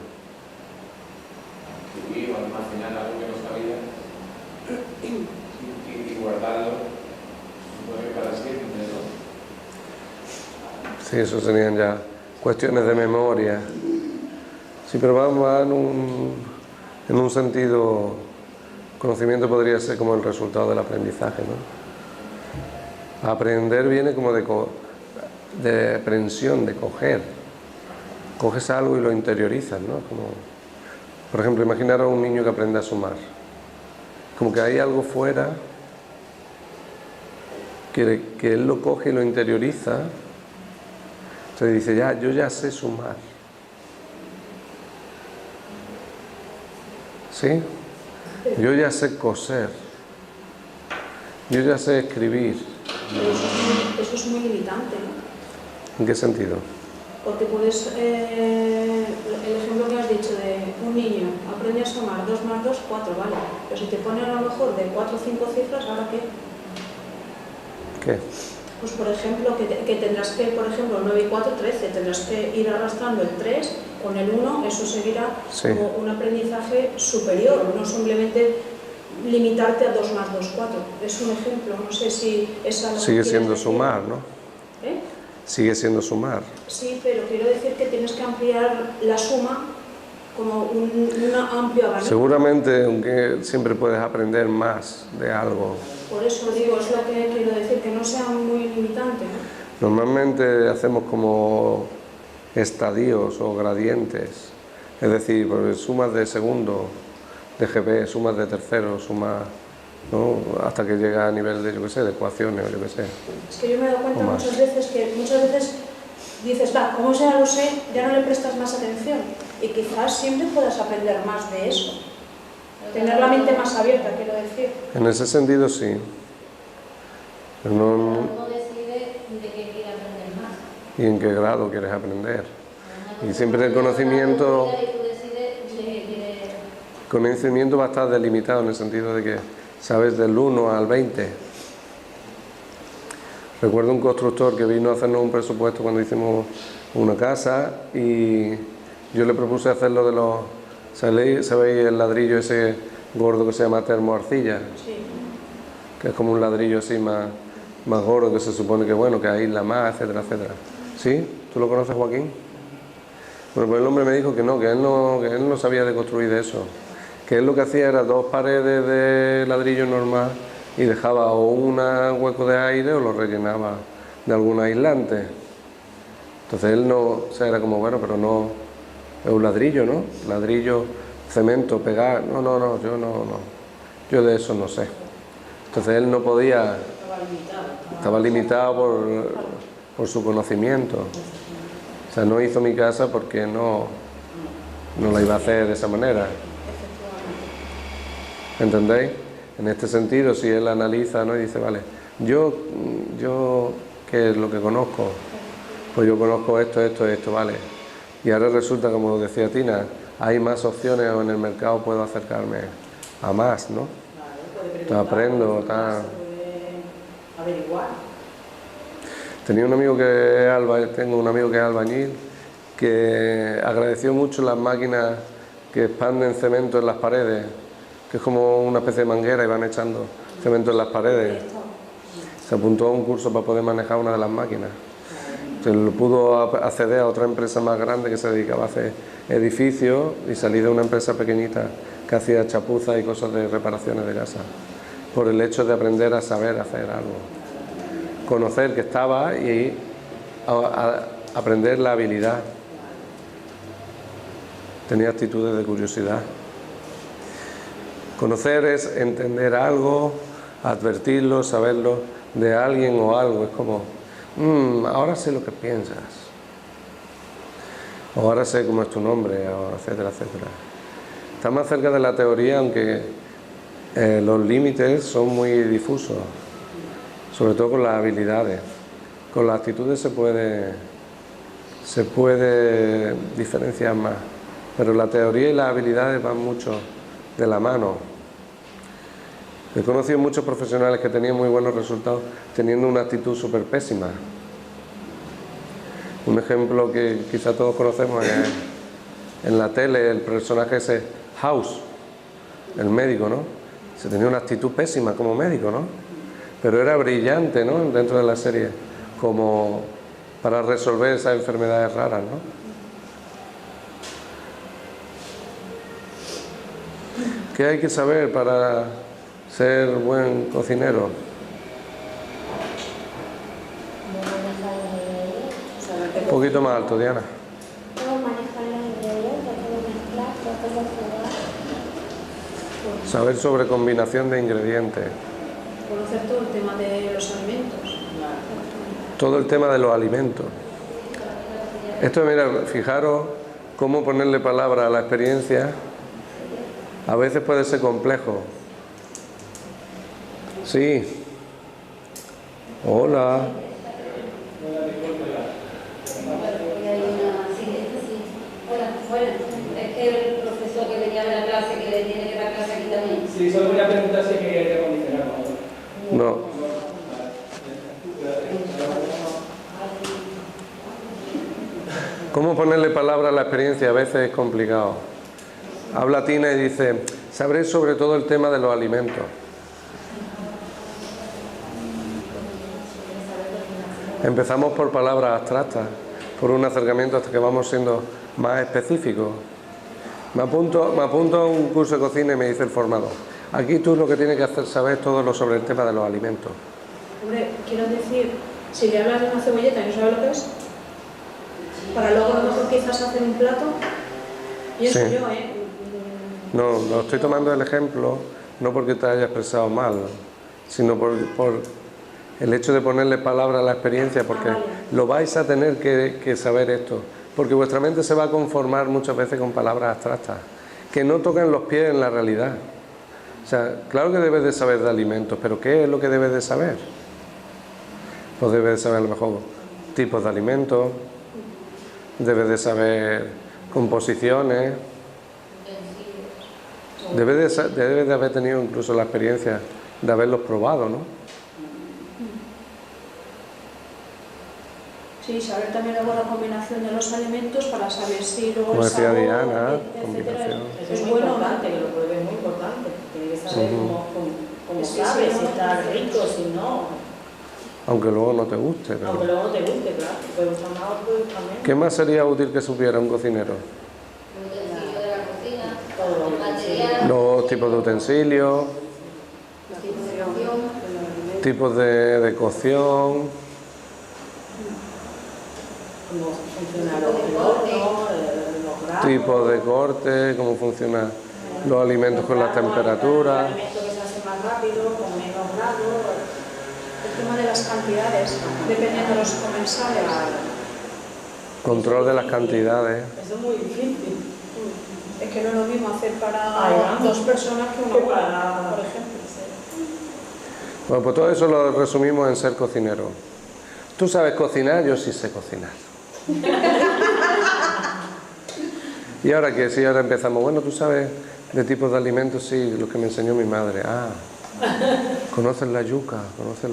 Escribir o almacenar algo que no sabía y guardarlo para siempre, ¿no? Sí, eso serían ya cuestiones de memoria. Sí, pero va en un sentido, conocimiento podría ser como el resultado del aprendizaje, ¿no? Aprender viene como de aprehensión, de coger. Coges algo y lo interiorizas, ¿no? Como, por ejemplo, imaginaros a un niño que aprende a sumar. Como que hay algo fuera que él lo coge y lo interioriza. Entonces dice, yo ya sé sumar. ¿Sí? Yo ya sé coser. Yo ya sé escribir. Pero eso es muy limitante, ¿no? ¿En qué sentido? Porque puedes, el ejemplo que has dicho de un niño aprende a sumar 2 más 2, 4, vale. Pero si te ponen a lo mejor de 4 o 5 cifras, ¿ahora qué? ¿Qué? Pues por ejemplo, que tendrás que, por ejemplo, 9 y 4, 13, tendrás que ir arrastrando el 3 con el 1, eso seguirá como un aprendizaje superior, no simplemente limitarte a 2 más 2, 4. Es un ejemplo, no sé si es algo. Sigue siendo sumar, ¿no? ¿Eh? Sigue siendo sumar. Sí, pero quiero decir que tienes que ampliar la suma como un amplio abanico. Seguramente, aunque siempre puedes aprender más de algo. Por eso digo, es lo que quiero decir, que no sea muy limitante, ¿no? Normalmente hacemos como estadios o gradientes, es decir, pues, sumas de segundo, de GB, sumas de tercero, sumas, ¿no? Hasta que llega a nivel de, yo qué sé, de ecuaciones o yo qué sé. Es que yo me he dado cuenta muchas veces dices, como ya lo sé, ya no le prestas más atención. y quizás siempre puedas aprender más de eso. Tener la mente más abierta, quiero decir. En ese sentido sí. Pero no, Uno decide de qué quiere aprender más. y en qué grado quieres aprender. Y siempre el conocimiento va a estar delimitado en el sentido de que sabes del 1 al 20. Recuerdo un constructor que vino a hacernos un presupuesto cuando hicimos una casa y yo le propuse hacerlo de los... ¿Sabéis el ladrillo ese gordo que se llama termoarcilla? Sí. Que es como un ladrillo así más gordo que se supone que bueno, que aísla más, etcétera, etcétera. ¿Sí? ¿Tú lo conoces, Joaquín? Bueno, pues el hombre me dijo que él no sabía de construir de eso. Que él lo que hacía era 2 paredes de ladrillo normal y dejaba o un hueco de aire o lo rellenaba de algún aislante. Entonces él no, o sea, era como, bueno, pero no, es un ladrillo, ¿no? Ladrillo, cemento, pegar, no, yo de eso no sé. Entonces él no podía, estaba limitado por su conocimiento. O sea, no hizo mi casa porque no la iba a hacer de esa manera. ¿Entendéis? En este sentido, si él analiza, ¿no? Y dice, vale, yo ¿qué es lo que conozco? Pues yo conozco esto, vale. Y ahora resulta, como decía Tina, hay más opciones o en el mercado puedo acercarme a más, ¿no? Entonces aprendo, tal. Averiguar. Tengo un amigo que es albañil, que agradeció mucho las máquinas que expanden cemento en las paredes, que es como una especie de manguera y van echando cemento en las paredes. Se apuntó a un curso para poder manejar una de las máquinas. Se lo pudo acceder a otra empresa más grande que se dedicaba a hacer edificios y salir de una empresa pequeñita que hacía chapuzas y cosas de reparaciones de casa, por el hecho de aprender a saber hacer algo. Conocer que estaba y aprender la habilidad. Tenía actitudes de curiosidad. Conocer es entender algo, advertirlo, saberlo de alguien o algo. Es como, ahora sé lo que piensas. O ahora sé cómo es tu nombre, o etcétera, etcétera. Está más cerca de la teoría, aunque los límites son muy difusos. Sobre todo con las habilidades. Con las actitudes se puede diferenciar más. Pero la teoría y las habilidades van mucho de la mano. He conocido muchos profesionales que tenían muy buenos resultados teniendo una actitud súper pésima. Un ejemplo que quizá todos conocemos es en la tele, el personaje ese House, el médico, ¿no? Se tenía una actitud pésima como médico, ¿no? Pero era brillante, ¿no? Dentro de la serie, como para resolver esas enfermedades raras, ¿no? ¿Qué hay que saber para ser buen cocinero? Un poquito más alto, Diana. Saber sobre combinación de ingredientes. Conocer todo el tema de los alimentos. Todo el tema de los alimentos. Esto, mira, fijaros cómo ponerle palabra a la experiencia a veces puede ser complejo. Sí. Hola. Es que el profesor que venía de la clase, que le tiene que dar clase aquí también. Sí, solo voy a preguntar si hay que aire acondicionado. No. ¿Cómo ponerle palabra a la experiencia? A veces es complicado. Habla Tina y dice, sabré sobre todo el tema de los alimentos. Empezamos por palabras abstractas, por un acercamiento hasta que vamos siendo más específicos. Me apunto a un curso de cocina y me dice el formador, aquí tú lo que tienes que hacer es saber todo lo sobre el tema de los alimentos. Hombre, quiero decir, si le hablas de una cebolleta y no sabes lo que es, para luego a lo mejor quizás hacer un plato, pienso Sí. yo, No estoy tomando el ejemplo, no porque te haya expresado mal, sino por el hecho de ponerle palabra a la experiencia, porque vale. lo vais a tener que saber esto. porque vuestra mente se va a conformar muchas veces con palabras abstractas, que no tocan los pies en la realidad. O sea, claro que debes de saber de alimentos, pero ¿qué es lo que debes de saber? Pues debes de saber a lo mejor tipos de alimentos, debes de saber composiciones, debes de haber tenido incluso la experiencia de haberlos probado, ¿no? Sí, saber también luego la combinación de los alimentos para saber si luego Como el decía sabor, Diana, etcétera, combinación. Eso es es muy bueno o importante, no. que lo pruebes, es muy importante. Tienes que saber cómo Sí, sabe, sí, si no, está no. rico, si no. Aunque luego no te guste. Pero... Aunque luego no te guste, claro. Te puede gustar más o te puede gustar menos. ¿Qué más sería útil que supiera un cocinero? Los utensilios de la cocina, Todo lo el que material, Los tipos de utensilios, La función de los alimentos. tipos de cocción, cómo funciona el horno, los grados. tipos de corte, cómo funcionan los alimentos con las temperaturas. El alimento que se hace más rápido, con menos grados. El tema de las cantidades, dependiendo de los comensales. Control de las cantidades. Eso es muy difícil. Es que no es lo mismo hacer para Ahí va. 2 personas que una Que boda, para- por ejemplo. Bueno, pues todo eso lo resumimos en ser cocinero. Tú sabes cocinar, yo sí sé cocinar. ¿Y ahora qué? Si ahora empezamos, bueno, tú sabes de tipos de alimentos, sí, los que me enseñó mi madre. Ah, conoces la yuca, conoces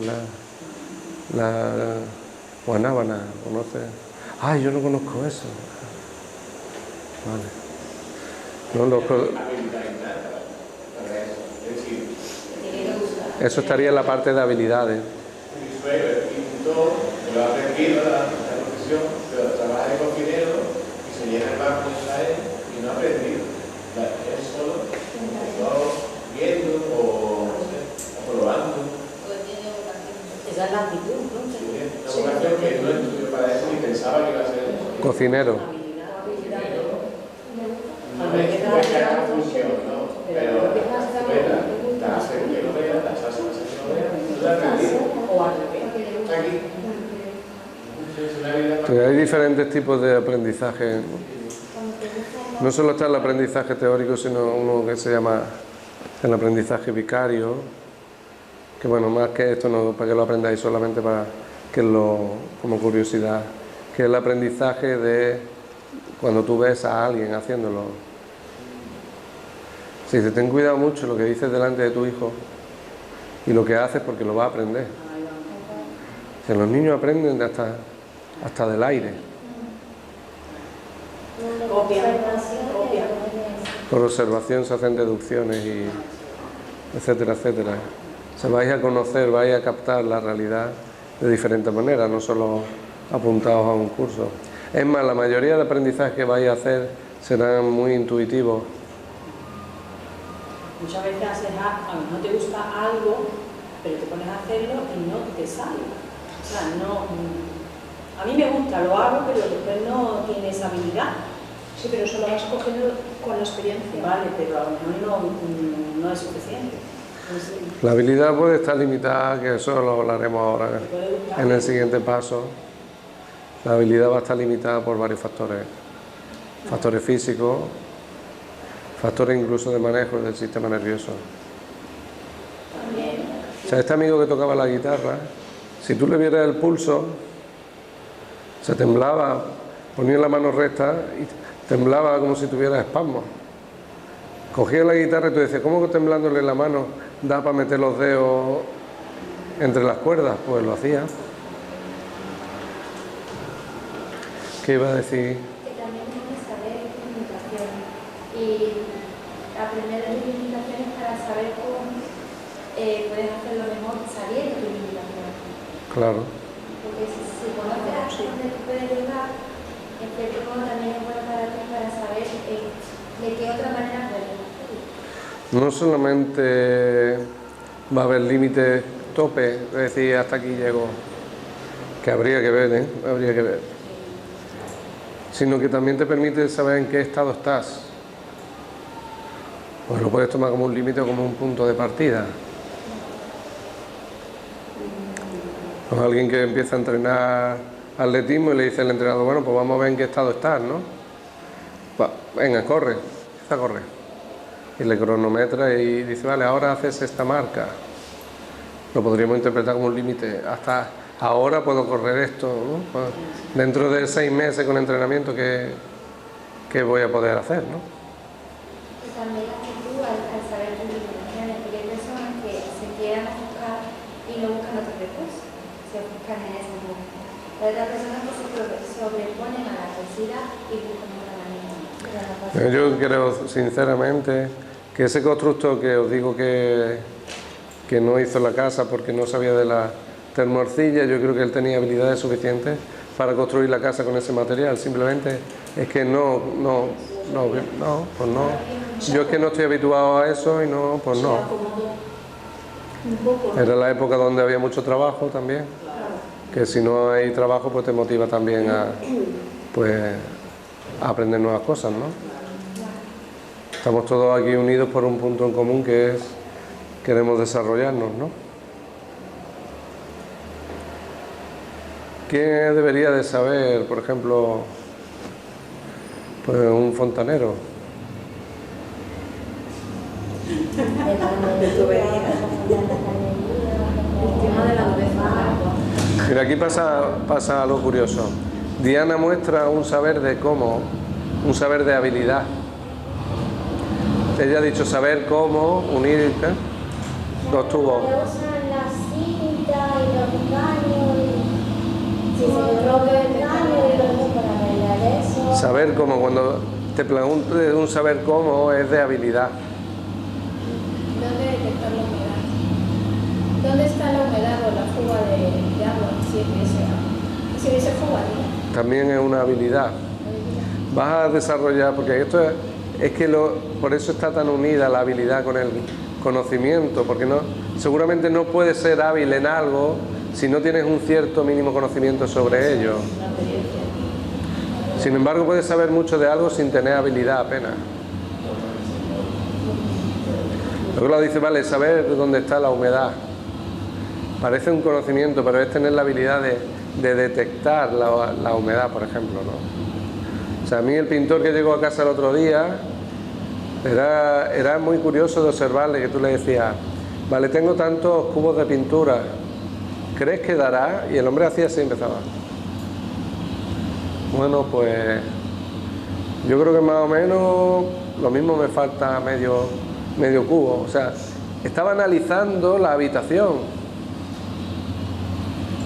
la guanábana, conoces... Ay, yo no conozco eso. Vale. No, Habilidad innata para eso. Es decir, que tiene que gustar. eso estaría en la parte de habilidades. mi suegro es pintor, que lo ha aprendido la profesión, pero trabaja de cocinero y se llena el banco de él y no ha aprendido. Él solo empezó viendo o no sé, probando. Pues tiene vocación. Esa es la actitud, ¿no? Una vocación que no estudió para eso ni pensaba que iba a ser eso. Cocinero. No es que haga función, ¿no? Pero la escuela, la hace que lo vea, la hace que lo vea, tú la has aprendido. O al revés. Está aquí. Es una vida Pues hay diferentes tipos de aprendizaje. No solo está el aprendizaje teórico, sino uno que se llama el aprendizaje vicario, que bueno, más que esto, no para que lo aprendáis, solamente para que como curiosidad, que es el aprendizaje de cuando tú ves a alguien haciéndolo. Si dices, ten cuidado mucho lo que dices delante de tu hijo y lo que haces porque lo va a aprender. Si los niños aprenden hasta del aire. Copia. Por observación se hacen deducciones y etcétera, etcétera. Se vais a conocer, vais a captar la realidad de diferentes maneras, no solo apuntados a un curso. Es más, la mayoría de aprendizajes que vais a hacer serán muy intuitivos. Muchas veces haces algo, no te gusta algo, pero te pones a hacerlo y no te sale. O sea, no. A mí me gusta, lo hago, pero después no tiene esa habilidad. Sí, pero eso lo vas cogiendo con la experiencia. Vale, pero a lo mejor no es suficiente. No sé. La habilidad puede estar limitada, que eso lo hablaremos ahora Te puede gustar. en el siguiente paso. La habilidad va a estar limitada por varios factores. Factores físicos, factores incluso de manejo del sistema nervioso. O sea, este amigo que tocaba la guitarra, si tú le vieras el pulso, se temblaba, ponía la mano recta y temblaba como si tuviera espasmos. Cogía la guitarra y tú decías, ¿cómo que temblándole la mano da para meter los dedos entre las cuerdas? Pues lo hacía. ¿Qué iba a decir? Que también tienes que saber limitaciones y aprender las limitaciones para saber cómo puedes hacerlo mejor sabiendo tus limitaciones. Claro. Porque si conoces hasta dónde tú puedes llegar, en cierto modo también es bueno para ti para saber de qué otra manera puedes hacerlo. No solamente va a haber límites tope, es decir, hasta aquí llego, que habría que ver, habría que ver, sino que también te permite saber en qué estado estás. Pues lo puedes tomar como un límite o como un punto de partida. Pues alguien que empieza a entrenar atletismo y le dice el entrenador, bueno, pues vamos a ver en qué estado estás, ¿no? Venga, corre, empieza a correr. Y le cronometra y dice, vale, ahora haces esta marca. Lo podríamos interpretar como un límite. Hasta ahora puedo correr esto, ¿no? Pues dentro de 6 meses con entrenamiento, ¿qué voy a poder hacer, ¿no? Y también la actitud al saber tus limitaciones, porque hay personas que se quieren buscar y no buscan otros recursos, se buscan en esa búsqueda. Hay otras personas que se sobreponen a la adversidad y buscan otra manera. Yo creo sinceramente que ese constructo que os digo que no hizo la casa porque no sabía de la termorcilla, yo creo que él tenía habilidades suficientes para construir la casa con ese material. Simplemente es que no, pues no. Yo es que no estoy habituado a eso y no, pues no. Era la época donde había mucho trabajo también, que si no hay trabajo pues te motiva también a aprender nuevas cosas, ¿no? Estamos todos aquí unidos por un punto en común que es queremos desarrollarnos, ¿no? ¿Qué debería de saber, por ejemplo, pues un fontanero? Mira, aquí pasa algo curioso. Diana muestra un saber de cómo, un saber de habilidad. Ella ha dicho saber cómo unir dos tubos. Usan la cinta y los caños. Si se le rompe el caño y lo para arreglar eso. Saber cómo, cuando te pregunto de un saber cómo, es de habilidad. ¿Dónde detectar la humedad? ¿Dónde está la humedad o la fuga de agua si hubiese fuga? También es una habilidad. Vas a desarrollar, porque esto es que por eso está tan unida la habilidad con el conocimiento, porque seguramente no puedes ser hábil en algo si no tienes un cierto mínimo conocimiento sobre ello. Sin embargo, puedes saber mucho de algo sin tener habilidad apenas. Luego dice, vale, saber dónde está la humedad. Parece un conocimiento, pero es tener la habilidad de detectar la humedad, por ejemplo, ¿no? O sea, a mí el pintor que llegó a casa el otro día era muy curioso de observarle, que tú le decías, vale, tengo tantos cubos de pintura, ¿crees que dará? Y el hombre hacía así, empezaba. Bueno, pues yo creo que más o menos lo mismo me falta medio cubo. O sea, estaba analizando la habitación.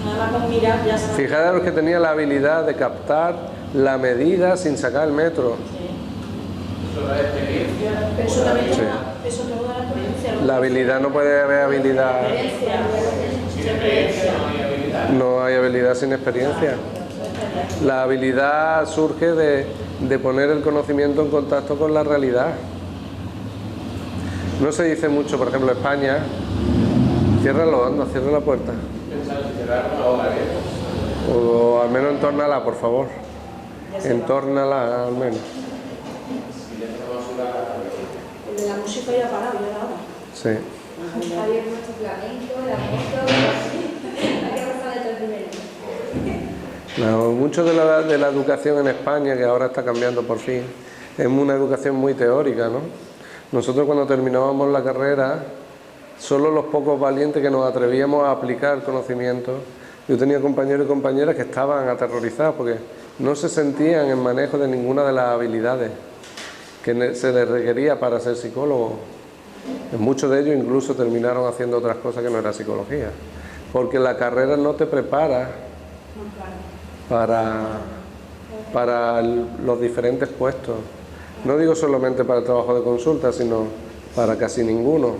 Nada más con mirar ya sabes. Fijaros que tenía la habilidad de captar la medida sin sacar el metro. ¿Eso da experiencia? Pero eso también Sí. eso te lo da la experiencia. La habilidad, no puede haber habilidad. Sin experiencia no hay habilidad. No hay habilidad sin experiencia. La habilidad surge de poner el conocimiento en contacto con la realidad. No se dice mucho, por ejemplo, España. Ciérralo, anda, cierra la puerta. Pensando en cerrar una hora, ¿eh? O al menos entórnala, por favor. Entórnala al menos. Si le echamos basura, El de la música ya ha parado, ya era hora. Sí. Había puesto flamenco, la moto, hay que pasar de todo primero. No, mucho de la educación en España, que ahora está cambiando por fin, es una educación muy teórica, ¿no? Nosotros cuando terminábamos la carrera, solo los pocos valientes que nos atrevíamos a aplicar conocimientos. Yo tenía compañeros y compañeras que estaban aterrorizados porque no se sentían en manejo de ninguna de las habilidades que se les requería para ser psicólogo. Muchos de ellos incluso terminaron haciendo otras cosas que no era psicología, porque la carrera no te prepara para los diferentes puestos. No digo solamente para el trabajo de consulta, sino para casi ninguno,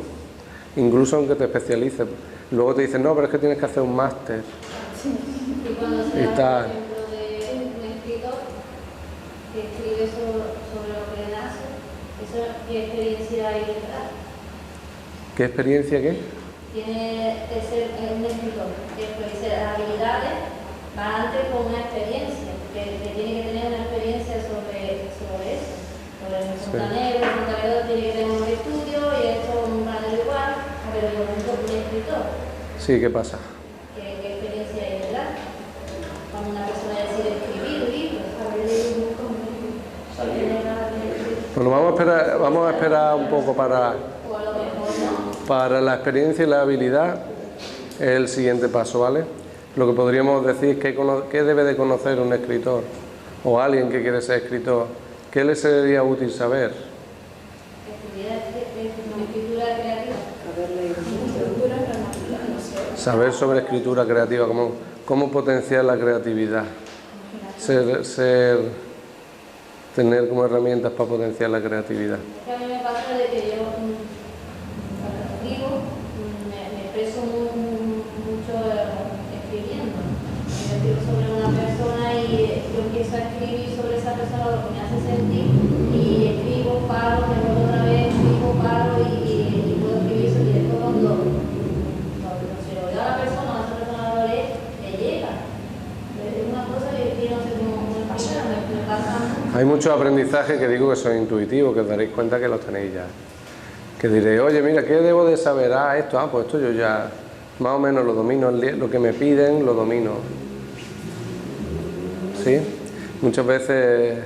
incluso aunque te especialices. Luego te dicen, no, pero es que tienes que hacer un máster. Y cuando se Está. da, por ejemplo, de un escritor que escribe sobre lo que le nace, ¿qué experiencia hay detrás? ¿Qué experiencia qué? Tiene que ser un escritor, que puede ser habilidades, va antes con una experiencia, que tiene que tener una experiencia sobre eso. Sobre el fontanero tiene que tener un estudio y esto un panel igual, pero por ejemplo un escritor. Sí, ¿qué pasa? ¿Qué experiencia hay detrás? Cuando una persona Bueno, vamos a esperar un poco para O a lo mejor no. Para la experiencia y la habilidad es el siguiente paso, ¿vale? Lo que podríamos decir es que debe de conocer un escritor o alguien que quiere ser escritor. ¿Qué le sería útil saber? Escritura creativa. Haber leído Estructura gramatical, no sé. Saber sobre escritura creativa, cómo potenciar la creatividad. Tener como herramientas para potenciar la creatividad. Es que a mí me pasa de que yo cuando escribo me expreso mucho escribiendo. Yo escribo sobre una persona y yo empiezo a escribir sobre esa persona lo que me hace sentir y escribo, paro, me vuelvo otra vez, escribo, paro y puedo escribir eso y después cuando se lo doy a la persona, esa persona lo lee, le llega. Es una cosa que no sé cómo me pasa, me pasa. Hay muchos aprendizajes que digo que son intuitivos, que os daréis cuenta que los tenéis ya. Que diréis, oye, mira, ¿qué debo de saber? Pues esto yo ya más o menos lo domino, lo que me piden lo domino. ¿Sí? Muchas veces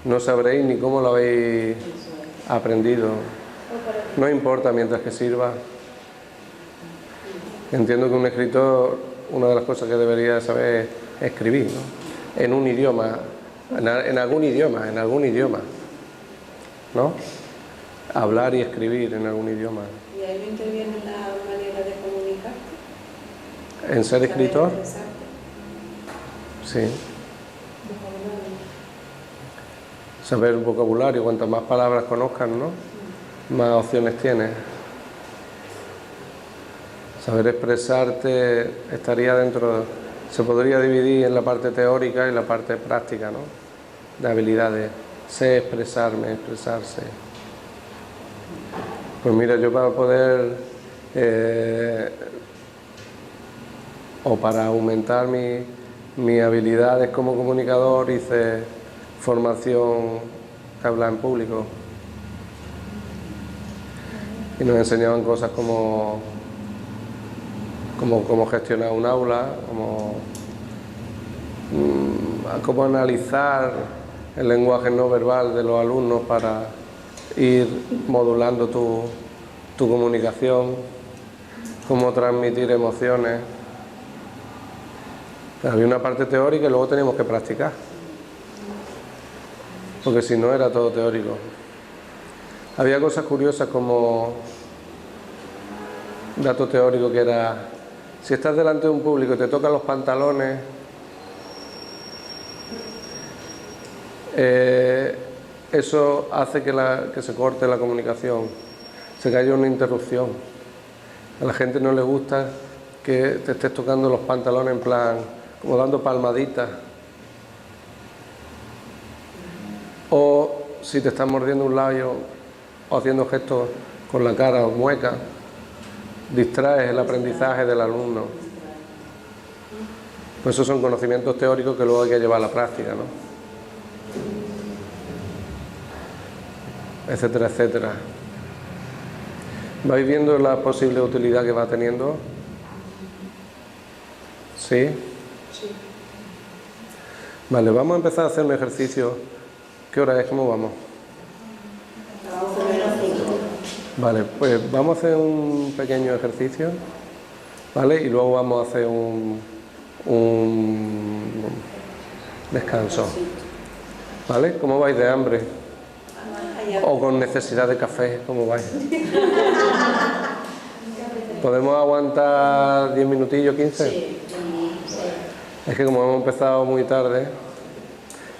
no sabréis ni cómo lo habéis aprendido. No importa mientras que sirva. Entiendo que un escritor, una de las cosas que debería saber es escribir, ¿no? En un idioma. En algún idioma, ¿no? Hablar y escribir en algún idioma. ¿Y ahí no interviene la manera de comunicar? ¿En ser escritor? Exacto. Sí. Saber un vocabulario, cuantas más palabras conozcas, ¿no? Más opciones tienes. Saber expresarte estaría dentro, se podría dividir en la parte teórica y la parte práctica, ¿no? De habilidades. Sé expresarme, expresarse. Pues mira, yo para poder o para aumentar mis habilidades como comunicador hice formación de hablar en público y nos enseñaban cosas como gestionar un aula, cómo analizar el lenguaje no verbal de los alumnos para ir modulando tu comunicación, cómo transmitir emociones. Pero había una parte teórica y luego teníamos que practicar, porque si no era todo teórico. Había cosas curiosas como dato teórico que era, si estás delante de un público y te tocan los pantalones, eso hace que se corte la comunicación, se haya una interrupción. A la gente no le gusta que te estés tocando los pantalones en plan, como dando palmaditas. O si te estás mordiendo un labio o haciendo gestos con la cara o mueca, distraes el aprendizaje del alumno. Pues esos son conocimientos teóricos que luego hay que llevar a la práctica, ¿no? Etcétera, etcétera. ¿Vais viendo la posible utilidad que va teniendo? ¿Sí? Sí. Vale, vamos a empezar a hacer un ejercicio. ¿Qué hora es? ¿Cómo vamos? Vale, pues vamos a hacer un pequeño ejercicio, ¿vale? Y luego vamos a hacer un descanso, ¿vale? ¿Cómo vais de hambre? O con necesidad de café, ¿cómo vais? ¿Podemos aguantar 10 minutillos, 15? Sí. Es que como hemos empezado muy tarde.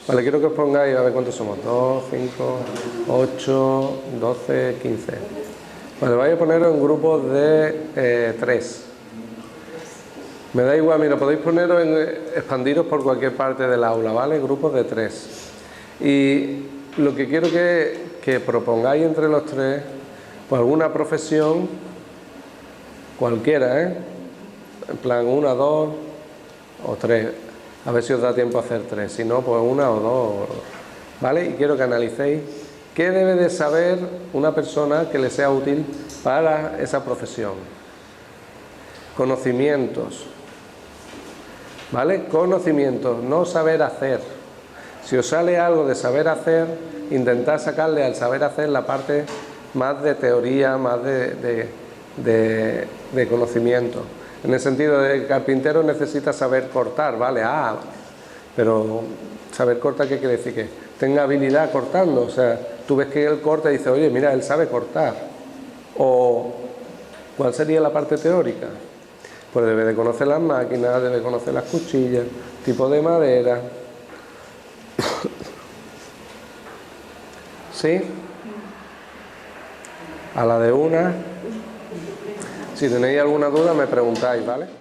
Vale, quiero que os pongáis, a ver cuántos somos. 2, 5, 8, 12, 15. Vale, vais a poneros en grupos de 3. Me da igual, mira, podéis poneros expandiros por cualquier parte del aula, ¿vale? Grupos de 3. Y lo que quiero que propongáis entre los 3, pues alguna profesión, cualquiera, ¿eh? En plan 1, 2 o 3. A ver si os da tiempo a hacer 3. Si no, pues 1 o 2, ¿vale? Y quiero que analicéis qué debe de saber una persona que le sea útil para esa profesión. Conocimientos, ¿vale? Conocimientos, no saber hacer. Si os sale algo de saber hacer, intentad sacarle al saber hacer la parte más de teoría, más de conocimiento. En el sentido de que el carpintero necesita saber cortar, ¿vale? Pero saber cortar, ¿qué quiere decir? Que tenga habilidad cortando. O sea, tú ves que él corta y dices, oye, mira, él sabe cortar. O, ¿cuál sería la parte teórica? Pues debe de conocer las máquinas, debe conocer las cuchillas, tipo de madera. ¿Sí? A la de una. Si tenéis alguna duda me preguntáis, ¿vale?